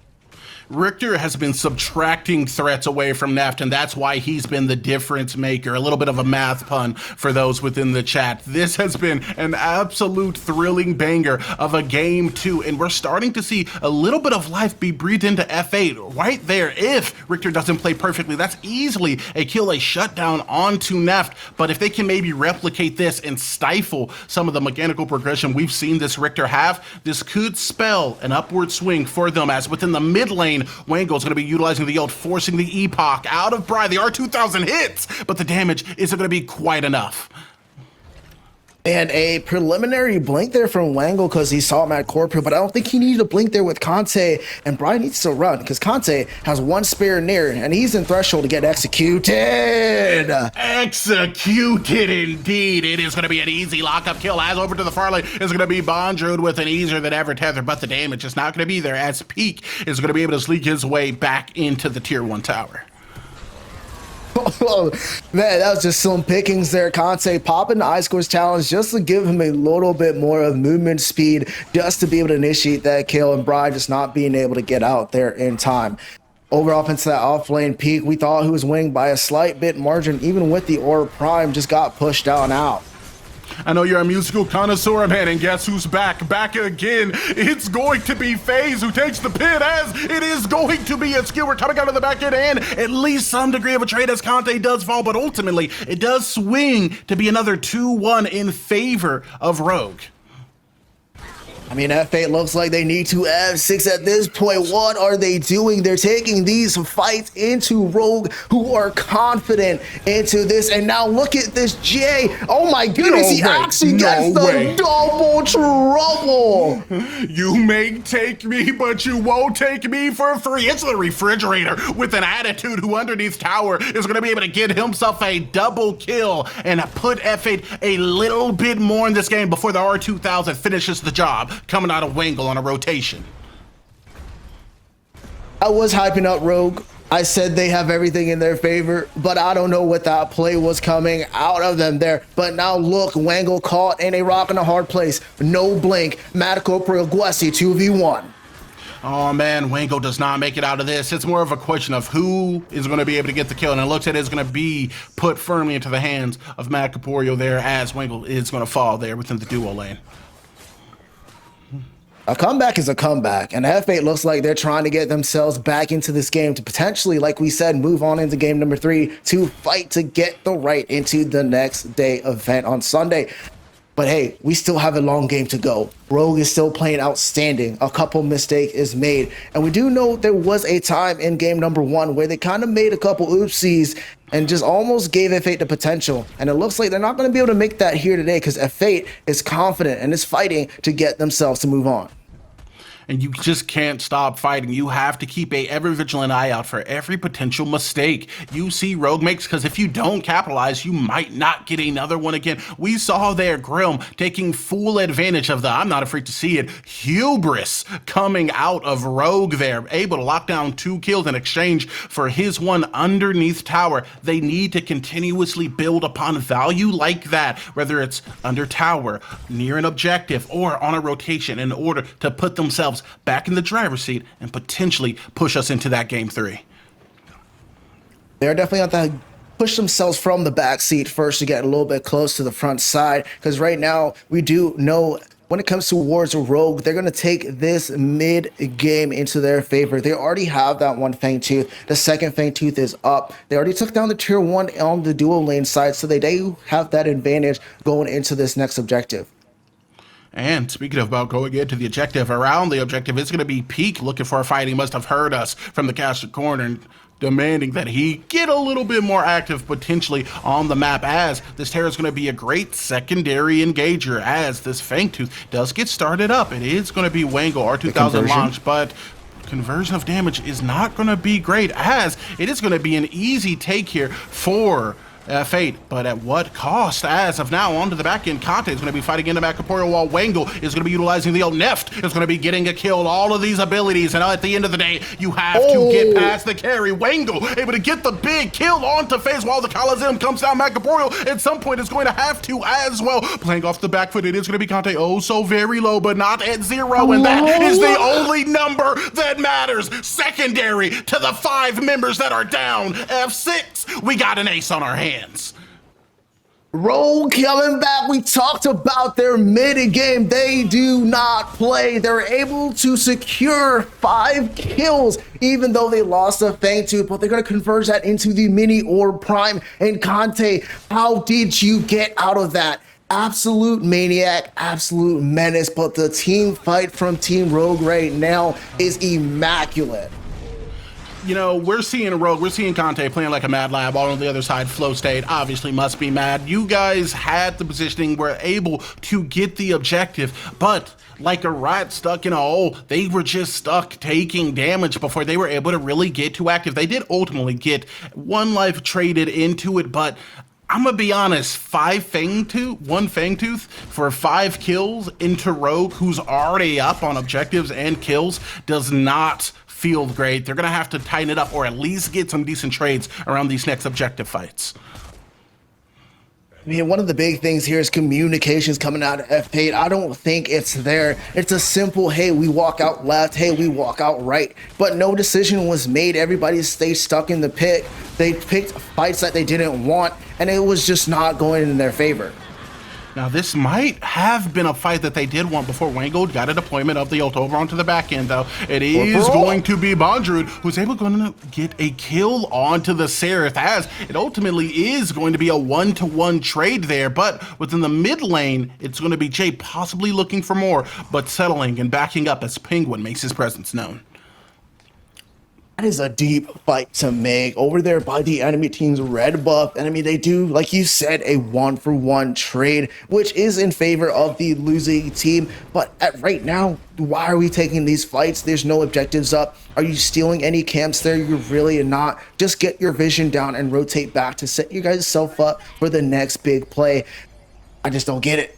Richter has been subtracting threats away from Neft, and that's why he's been the difference maker. A little bit of a math pun for those within the chat. This has been an absolute thrilling banger of a game 2, and we're starting to see a little bit of life be breathed into F8 right there. If Richter doesn't play perfectly, that's easily a kill, a shutdown onto Neft. But if they can maybe replicate this and stifle some of the mechanical progression we've seen this Richter have, this could spell an upward swing for them, as within the mid lane, Wango's going to be utilizing the ult, forcing the Epoch out of Bri. The R2000 hits, but the damage isn't going to be quite enough. And a preliminary blink there from Wango because he saw him at Corporate, but I don't think he needed a blink there with Conte, and Brian needs to run because Conte has one spear near, and he's in threshold to get executed. Executed indeed. It is going to be an easy lockup kill. As over to the far lane is going to be Bondrewd with an easier than ever tether, but the damage is not going to be there as Peak is going to be able to sneak his way back into the tier 1 tower. Oh, man, that was just some pickings there. Conte popping the iScores challenge just to give him a little bit more of movement speed, just to be able to initiate that kill, and Brian just not being able to get out there in time. Over up into that off lane, Peak, we thought he was winning by a slight bit margin, even with the Orb Prime, just got pushed down out. I know you're a musical connoisseur, man, and guess who's back? Back again. It's going to be FaZe who takes the pin, as it is going to be a skewer coming out of the back end, and at least some degree of a trade as Conte does fall, but ultimately it does swing to be another 2-1 in favor of Rogue. I mean, F8 looks like they need to F6 at this point. What are they doing? They're taking these fights into Rogue, who are confident into this. And now look at this Jay. Oh my goodness, he actually gets the double trouble. You may take me, but you won't take me for free. It's the refrigerator with an attitude who underneath tower is going to be able to get himself a double kill and put F8 a little bit more in this game before the R2000 finishes the job, coming out of Wangle on a rotation. I was hyping up Rogue. I said they have everything in their favor, but I don't know what that play was coming out of them there. But now look, Wango caught in a rock and a hard place. No blink. Marco Progressi 2v1. Oh man, Wango does not make it out of this. It's more of a question of who is going to be able to get the kill, and it looks like it's going to be put firmly into the hands of Matt Caporio there, as Wango is going to fall there within the duo lane. A comeback is a comeback, and F8 looks like they're trying to get themselves back into this game to potentially, like we said, move on into game number 3 to fight to get the right into the next day event on Sunday. But hey, we still have a long game to go. Rogue is still playing outstanding. A couple mistake is made. And we do know there was a time in game number 1 where they kind of made a couple oopsies and just almost gave F8 the potential. And it looks like they're not going to be able to make that here today because F8 is confident and is fighting to get themselves to move on. And you just can't stop fighting. You have to keep a ever vigilant eye out for every potential mistake you see Rogue makes, because if you don't capitalize, you might not get another one again. We saw there Grim taking full advantage of the, I'm not afraid to see it, hubris coming out of Rogue there, able to lock down 2 kills in exchange for his one underneath tower. They need to continuously build upon value like that, whether it's under tower, near an objective, or on a rotation in order to put themselves back in the driver's seat and potentially push us into that game 3. They're definitely going to push themselves from the back seat first to get a little bit close to the front side, because right now we do know when it comes towards Rogue, they're going to take this mid game into their favor. They already have that one Fang Tooth. The second Fang Tooth is up. They already took down the tier 1 on the dual lane side, so they do have that advantage going into this next objective. And speaking of about going into the objective, around the objective, it's going to be Peak looking for a fight. He must have heard us from the caster corner and demanding that he get a little bit more active potentially on the map, as this Terra is going to be a great secondary engager as this Fangtooth does get started up. It is going to be Wango R2000 launch, but conversion of damage is not going to be great, as it is going to be an easy take here for Fate, but at what cost? As of now, onto the back end, Conte is going to be fighting into Macaporio, while Wango is going to be utilizing the Neft. Is going to be getting a kill. All of these abilities, and at the end of the day, you have to get past the carry. Wango able to get the big kill onto FaZe while the Coliseum comes down. Macaporio at some point is going to have to as well. Playing off the back foot, it is going to be Conte. Oh, so very low, but not at 0, and that is the only number that matters. Secondary to the 5 members that are down. F6, we got an ace on our hands. Rogue coming back. We talked about their mid game. They do not play. They're able to secure 5 kills, even though they lost a Fang Tooth, but they're going to convert that into the mini orb prime. And Conte, how did you get out of that? Absolute maniac, absolute menace, but the team fight from Team Rogue right now is immaculate. You know, we're seeing Rogue, we're seeing Conte playing like a mad lab. All on the other side, Flowstate obviously must be mad. You guys had the positioning, were able to get the objective, but like a rat stuck in a hole, they were just stuck taking damage before they were able to really get too active. They did ultimately get 1 life traded into it, but I'm gonna be honest, 1 Fangtooth for 5 kills into Rogue, who's already up on objectives and kills, does not feel great. They're gonna have to tighten it up, or at least get some decent trades around these next objective fights. I mean, one of the big things here is communications coming out of F8. I don't think it's there. It's a simple, hey, we walk out left, hey, we walk out right. But no decision was made. Everybody stayed stuck in the pit. They picked fights that they didn't want, and it was just not going in their favor. Now, this might have been a fight that they did want before Wango got a deployment of the ult over onto the back end, though. It is going to be Bondrewd who's able to get a kill onto the Seraph, as it ultimately is going to be a 1-to-1 trade there. But within the mid lane, it's going to be Jay possibly looking for more, but settling and backing up as Penguin makes his presence known. That is a deep fight to make over there by the enemy team's red buff. And I mean, they do, like you said, a 1-for-1 trade, which is in favor of the losing team. But right now, why are we taking these fights? There's no objectives up. Are you stealing any camps there? You're really not. Just get your vision down and rotate back to set you guys up for the next big play. I just don't get it.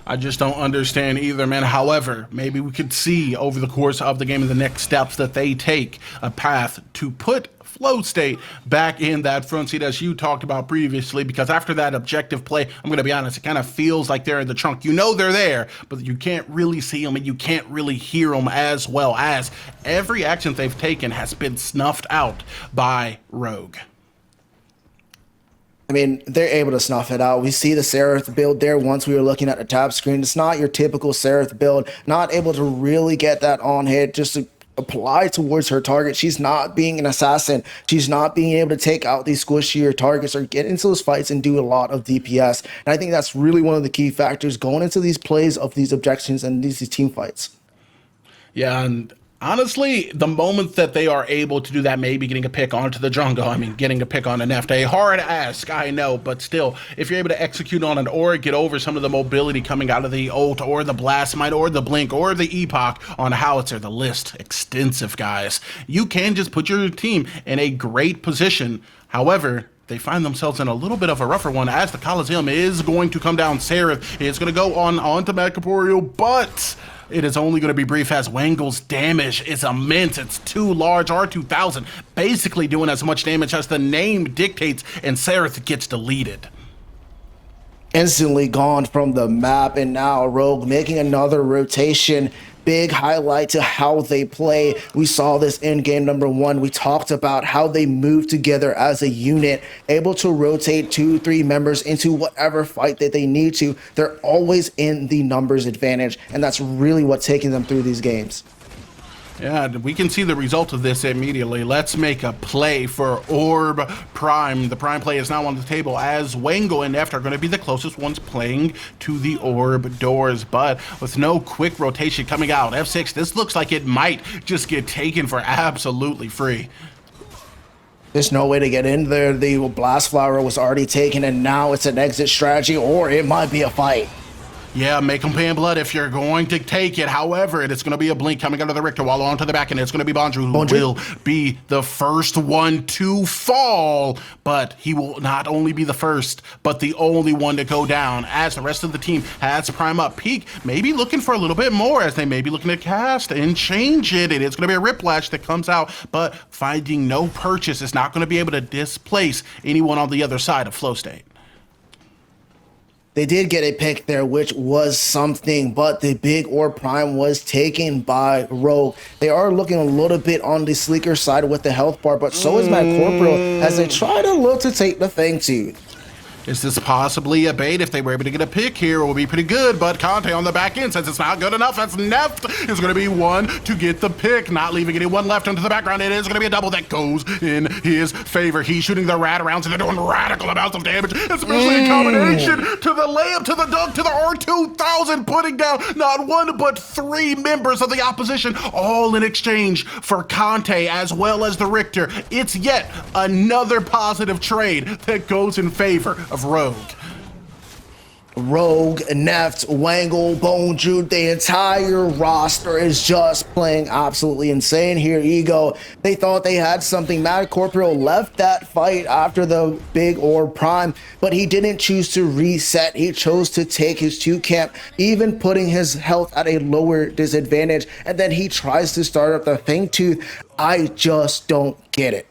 I just don't understand either, man. However, maybe we could see over the course of the game and the next steps that they take a path to put Flowstate back in that front seat as you talked about previously, because after that objective play, I'm going to be honest, it kind of feels like they're in the trunk. You know they're there, but you can't really see them and you can't really hear them as well, as every action they've taken has been snuffed out by Rogue. I mean, they're able to snuff it out. We see the Seraph build there once we were looking at the top screen. It's not your typical Seraph build, not able to really get that on hit just to apply towards her target. She's not being an assassin. She's not being able to take out these squishier targets or get into those fights and do a lot of DPS. And I think that's really one of the key factors going into these plays of these objections and these team fights. Yeah, and honestly, the moment that they are able to do that, maybe getting a pick onto the jungle, getting a pick on a Neft, a hard ask, I know, but still, if you're able to execute on it or get over some of the mobility coming out of the ult or the blast might or the blink or the epoch on a howitzer, the list extensive, guys, you can just put your team in a great position. However, they find themselves in a little bit of a rougher one as the Coliseum is going to come down. Seraph is going to go onto Macaporeal, but it is only going to be brief as Wangle's damage is immense. It's too large. R2000 basically doing as much damage as the name dictates, and Seraph gets deleted. Instantly gone from the map, and now Rogue making another rotation. Big highlight to how they play. We saw this in game number 1. We talked about how they move together as a unit, able to rotate 2-3 members into whatever fight that they need to. They're always in the numbers advantage, and that's really what's taking them through these games. Yeah, we can see the result of this immediately. Let's make a play for Orb Prime. The Prime play is now on the table as Wangle and Neft are going to be the closest ones playing to the Orb doors. But with no quick rotation coming out, F6, this looks like it might just get taken for absolutely free. There's no way to get in there. The Blast Flower was already taken, and now it's an exit strategy, or it might be a fight. Yeah, make them pay in blood if you're going to take it. However, it's going to be a blink coming out of the Richter while onto the back end. It's going to be Bondru who will be the first one to fall. But he will not only be the first, but the only one to go down as the rest of the team has Prime up. Peak maybe looking for a little bit more as they may be looking to cast and change it. And it's going to be a Riplash that comes out, but finding no purchase is not going to be able to displace anyone on the other side of Flowstate. They did get a pick there, which was something, but the big Orb Prime was taken by Rogue. They are looking a little bit on the sleeker side with the health bar, but so is Matt Corporal as they try to look to take the Fangtooth. Is this possibly a bait? If they were able to get a pick here, it would be pretty good, but Conte on the back end says it's not good enough. That's Neft is going to be one to get the pick, not leaving anyone left into the background. It is going to be a double that goes in his favor. He's shooting the rat around, so they're doing radical amounts of damage, especially in combination to the layup, to the dunk, to the R2000, putting down not one but 3 members of the opposition, all in exchange for Conte as well as the Richter. It's yet another positive trade that goes in favor of Rogue. Rogue, Neft, Wangle, Bondru, the entire roster is just playing absolutely insane here. Ego, they thought they had something. Matt Corporal left that fight after the big Orb Prime, but he didn't choose to reset. He chose to take his 2 camp, even putting his health at a lower disadvantage, and then he tries to start up the Fangtooth. I just don't get it.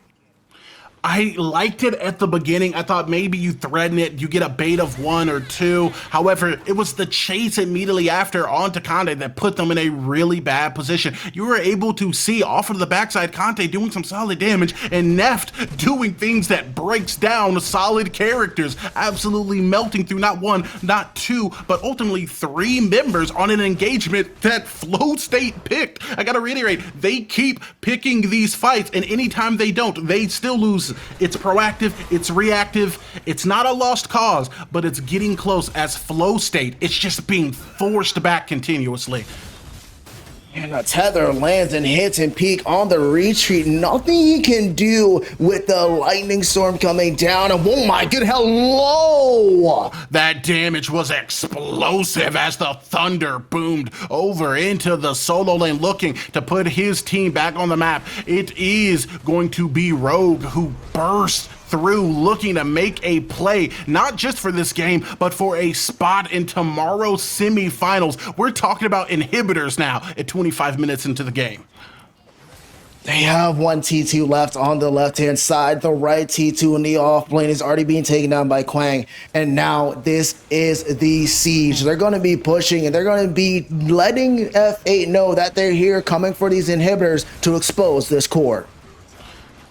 I liked it at the beginning. I thought maybe you threaten it, you get a bait of 1 or 2. However, it was the chase immediately after onto Conte that put them in a really bad position. You were able to see off of the backside Conte doing some solid damage and Neft doing things that breaks down solid characters, absolutely melting through not 1, not 2, but ultimately 3 members on an engagement that Flowstate picked. I gotta reiterate, they keep picking these fights, and anytime they don't, they still lose. It's proactive, it's reactive, it's not a lost cause, but it's getting close as Flowstate. It's just being forced back continuously. And a tether lands and hits and Peak on the retreat. Nothing he can do with the lightning storm coming down. And oh my good, hello! That damage was explosive as the thunder boomed over into the solo lane, looking to put his team back on the map. It is going to be Rogue who bursts through, looking to make a play, not just for this game, but for a spot in tomorrow's semifinals. We're talking about inhibitors now at 25 minutes into the game. They have one T2 left on the left-hand side. The right T2 in the off lane is already being taken down by Quang. And now this is the siege. They're going to be pushing, and they're going to be letting F8 know that they're here coming for these inhibitors to expose this core.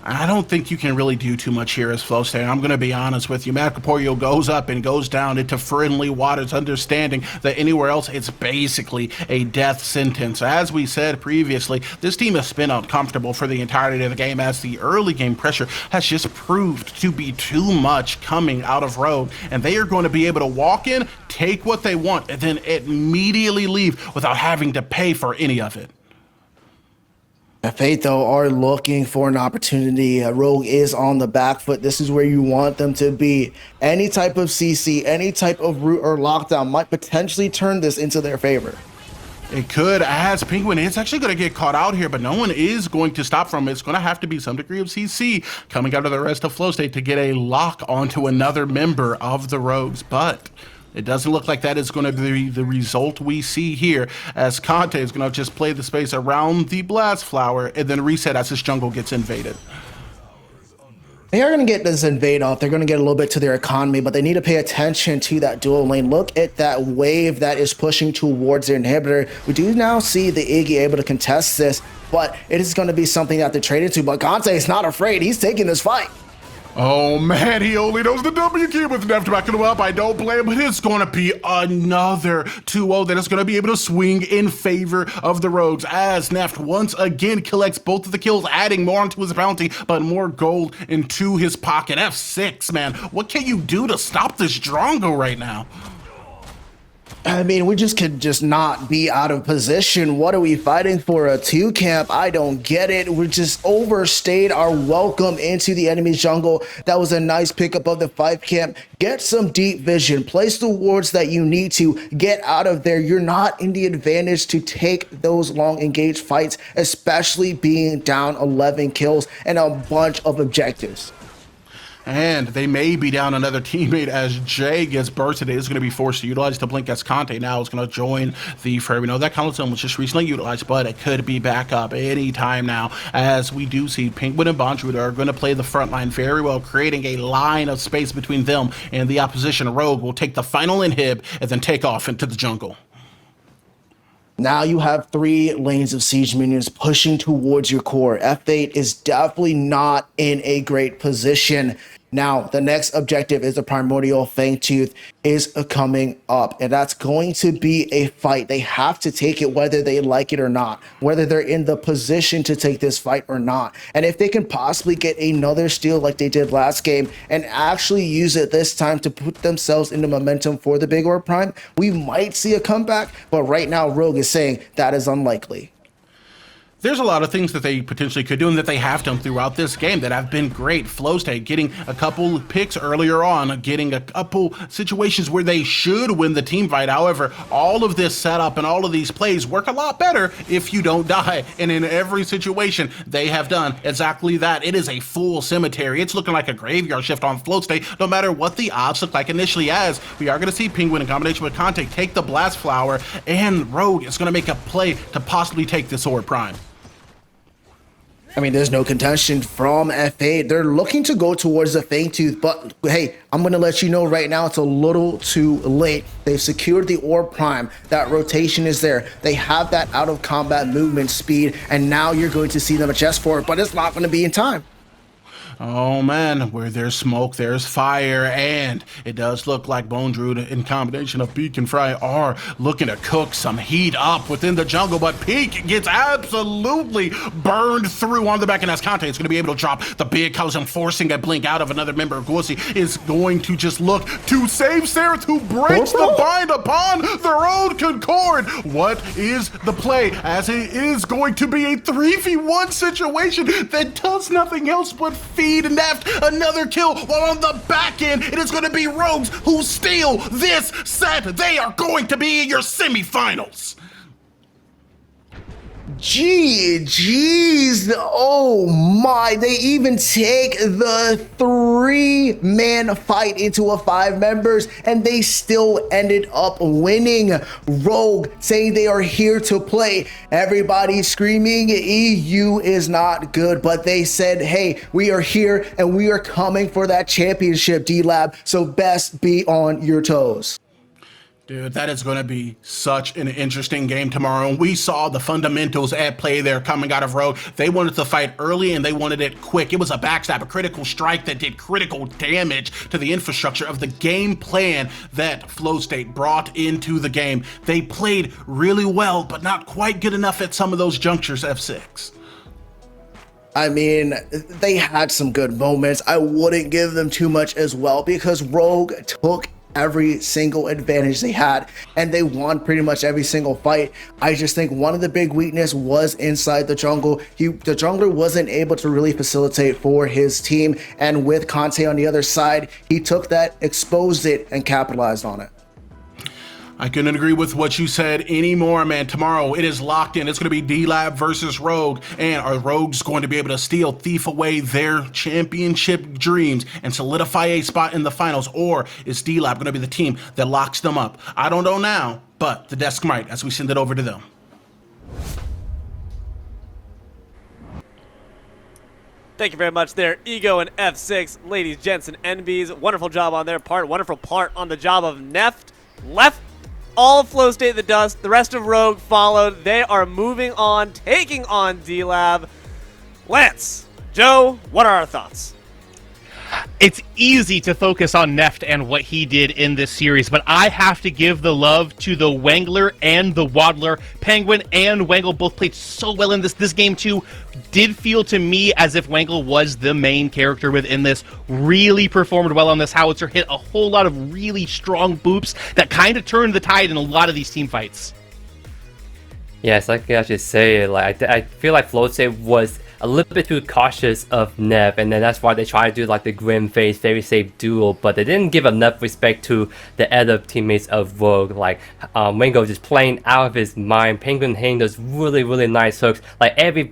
I don't think you can really do too much here as Flowstate. I'm going to be honest with you. Macaporio goes up and goes down into friendly waters, understanding that anywhere else it's basically a death sentence. As we said previously, this team has been uncomfortable for the entirety of the game as the early game pressure has just proved to be too much coming out of Rogue. And they are going to be able to walk in, take what they want, and then immediately leave without having to pay for any of it. F8, though, are looking for an opportunity. Rogue is on the back foot. This is where you want them to be. Any type of CC, any type of root or lockdown might potentially turn this into their favor. It could, as Penguin is actually going to get caught out here, but no one is going to stop from it. It's going to have to be some degree of CC coming out of the rest of Flowstate to get a lock onto another member of the Rogues, but it doesn't look like that is going to be the result we see here, as Conte is going to just play the space around the Blast Flower and then reset as his jungle gets invaded. They are going to get this invade off. They're going to get a little bit to their economy, but they need to pay attention to that dual lane. Look at that wave that is pushing towards their inhibitor. We do now see the Iggy able to contest this, but it is going to be something that they're traded to. But Conte is not afraid. He's taking this fight. Oh man, he only knows the W key with Neft backing him up. I don't blame him, but it's going to be another 2-0 that is going to be able to swing in favor of the Rogues as Neft once again collects both of the kills, adding more onto his bounty, but more gold into his pocket. F6, man, what can you do to stop this Drongo right now? I mean, we just could just not be out of position. What are we fighting for? A 2 camp? I don't get it. We just overstayed our welcome into the enemy's jungle. That was a nice pickup of the 5 camp. Get some deep vision. Place the wards that you need to. Get out of there. You're not in the advantage to take those long engaged fights, especially being down 11 kills and a bunch of objectives. And they may be down another teammate as Jay gets bursted. It is going to be forced to utilize the blink as Conte now is going to join the fray. We know that Counter Zone was just recently utilized, but it could be back up any time now, as we do see Penguin and Bondrewd are going to play the front line very well, creating a line of space between them and the opposition. Rogue will take the final inhib and then take off into the jungle. Now you have 3 lanes of siege minions pushing towards your core. F8 is definitely not in a great position. Now, the next objective is the Primordial Fangtooth is coming up, and that's going to be a fight. They have to take it whether they like it or not, whether they're in the position to take this fight or not. And if they can possibly get another steal like they did last game and actually use it this time to put themselves into momentum for the Big Orb Prime, we might see a comeback, but right now Rogue is saying that is unlikely. There's a lot of things that they potentially could do and that they have done throughout this game that have been great. Flowstate getting a couple picks earlier on, getting a couple situations where they should win the team fight. However, all of this setup and all of these plays work a lot better if you don't die. And in every situation, they have done exactly that. It is a full cemetery. It's looking like a graveyard shift on Flowstate, no matter what the odds look like initially, as we are going to see Penguin in combination with Conte take the Blast Flower, and Rogue is going to make a play to possibly take this Orb Prime. I mean, there's no contention from F8. They're looking to go towards the Fangtooth, but hey, I'm going to let you know right now it's a little too late. They've secured the Orb Prime. That rotation is there. They have that out of combat movement speed, and now you're going to see them adjust for it, but it's not going to be in time. Oh man, where there's smoke, there's fire, and it does look like Bondrewd in combination of Peak and Fry are looking to cook some heat up within the jungle, but Peak gets absolutely burned through on the back, and as Conte is going to be able to drop the big collision, forcing a blink out of another member of Gorsi, is going to just look to save Seraph, who breaks the bind upon their own Concord. What is the play, as it is going to be a 3v1 situation that does nothing else but feed Neft another kill, while on the back end it is going to be Rogues who steal this set. They are going to be in your semifinals. Jeez, oh my, they even take the 3-man fight into a 5 members and they still ended up winning. Rogue saying they are here to play. Everybody screaming EU is not good, but they said, hey, we are here and we are coming for that championship, D-Lab, so best be on your toes. Dude, that is going to be such an interesting game tomorrow. We saw the fundamentals at play there coming out of Rogue. They wanted to fight early and they wanted it quick. It was a backstab, a critical strike that did critical damage to the infrastructure of the game plan that Flowstate brought into the game. They played really well, but not quite good enough at some of those junctures, F6. I mean, they had some good moments. I wouldn't give them too much as well because Rogue took every single advantage they had and they won pretty much every single fight. I just think one of the big weakness was inside the jungle. The jungler wasn't able to really facilitate for his team, and with Conte on the other side, he took that, exposed it, and capitalized on it. I couldn't agree with what you said anymore, man. Tomorrow, it is locked in. It's going to be D-Lab versus Rogue. And are Rogues going to be able to steal, thief away their championship dreams and solidify a spot in the finals? Or is D-Lab going to be the team that locks them up? I don't know now, but the desk might as we send it over to them. Thank you very much there, Ego and F6. Ladies, gents, and NBs, wonderful job on their part. Wonderful part on the job of Neft. Left all of Flowstate in the dust. The rest of Rogue followed. They are moving on, taking on D-Lab. Lance, Joe, what are our thoughts? It's easy to focus on Neft and what he did in this series, but I have to give the love to the Wangler and the Waddler. Penguin and Wangle both played so well in this game too. Did feel to me as if Wangle was the main character within this. Really performed well on this howitzer, hit a whole lot of really strong boops that kind of turned the tide in a lot of these team fights. Yes, I can actually say, like, I feel like Flowstate was a little bit too cautious of Nev, and then that's why they tried to do like the grim face, very safe duel, but they didn't give enough respect to the other teammates of Rogue. Like Wango just playing out of his mind. Penguin hitting those really nice hooks. Like every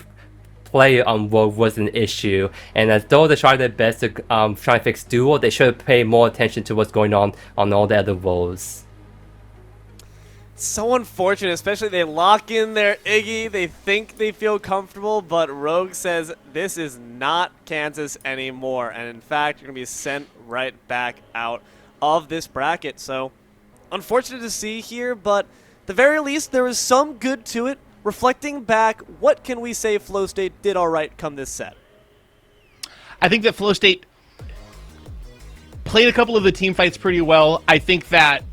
player on Rogue was an issue, and as though they tried their best to try and fix duel, they should have paid more attention to what's going on all the other roles. So unfortunate, especially they lock in their Iggy, they think they feel comfortable, but Rogue says this is not Kansas anymore, and in fact, you're going to be sent right back out of this bracket. So unfortunate to see here, but at the very least, there was some good to it. Reflecting back, what can we say Flowstate did all right come this set? I think that Flowstate played a couple of the team fights pretty well. I think that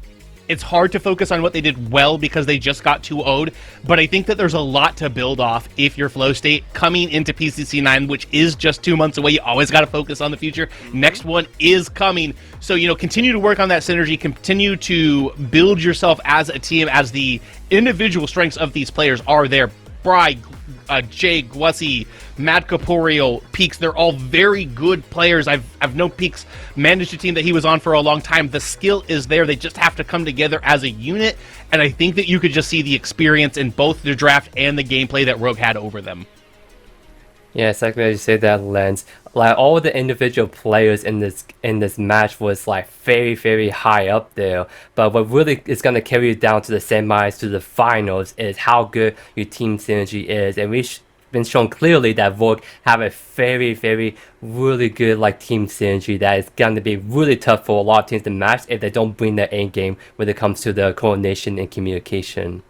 it's hard to focus on what they did well because they just got 2-0'd, but I think that there's a lot to build off if you're Flowstate coming into PCC9, which is just 2 months away. You always got to focus on the future. Next one is coming. So, continue to work on that synergy, continue to build yourself as a team, as the individual strengths of these players are there. Bry, Jay, Gwassi, Matt Corporeal, Peaks, they're all very good players. I've known Peaks managed a team that he was on for a long time. The skill is there. They just have to come together as a unit, and I think that you could just see the experience in both the draft and the gameplay that Rogue had over them. Yeah, exactly as you say that, Lens. Like all the individual players in this match was like very high up there. But what really is gonna carry you down to the semis, to the finals, is how good your team synergy is. And we've been shown clearly that Vogue have a very really good like team synergy that is gonna be really tough for a lot of teams to match if they don't bring their A game when it comes to the coordination and communication.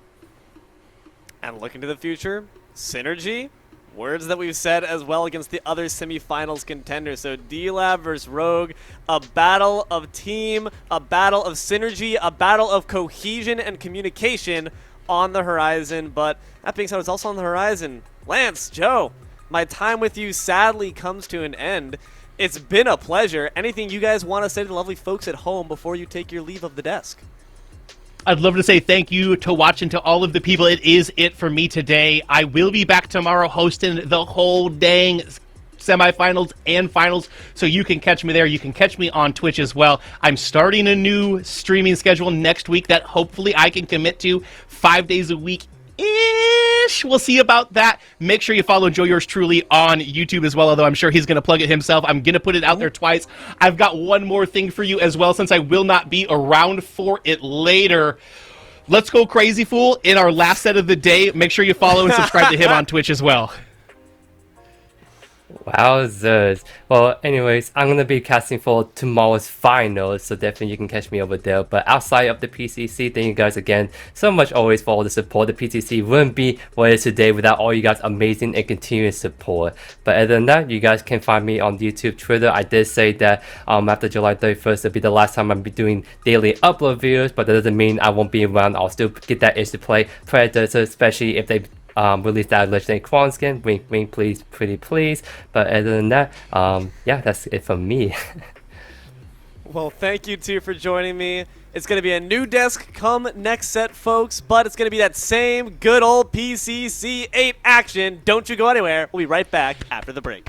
And looking to the future, synergy. Words that we've said as well against the other semifinals contenders. So D-Lab versus Rogue, a battle of team, a battle of synergy, a battle of cohesion and communication on the horizon. But that being said, it's also on the horizon. Lance, Joe, my time with you sadly comes to an end. It's been a pleasure. Anything you guys want to say to the lovely folks at home before you take your leave of the desk? I'd love to say thank you to Watch and to all of the people. It is it for me today. I will be back tomorrow hosting the whole dang semifinals and finals, so you can catch me there. You can catch me on Twitch as well. I'm starting a new streaming schedule next week that hopefully I can commit to 5 days a week. soonish. We'll see about that. Make sure you follow Joe Yours Truly on YouTube as well, although I'm sure he's going to plug it himself. I'm going to put it out there twice. I've got one more thing for you as well, since I will not be around for it later. Let's Go Crazy Fool in our last set of the day. Make sure you follow and subscribe to him on Twitch as well. Wowzers. Well, anyways, I'm going to be casting for tomorrow's finals, so definitely you can catch me over there. But outside of the PCC, thank you guys again so much always for all the support. The PCC wouldn't be what it is today without all you guys' amazing and continuous support. But other than that, you guys can find me on YouTube, Twitter. I did say that after July 31st, it'll be the last time I'll be doing daily upload videos, but that doesn't mean I won't be around. I'll still get that itch to play Predecessor, especially if they release that legendary Quan skin. Wink, wink, please, pretty please. But other than that, yeah, that's it from me. Well, thank you too for joining me. It's going to be a new desk come next set, folks, but it's going to be that same good old PCC 8 action. Don't you go anywhere. We'll be right back after the break.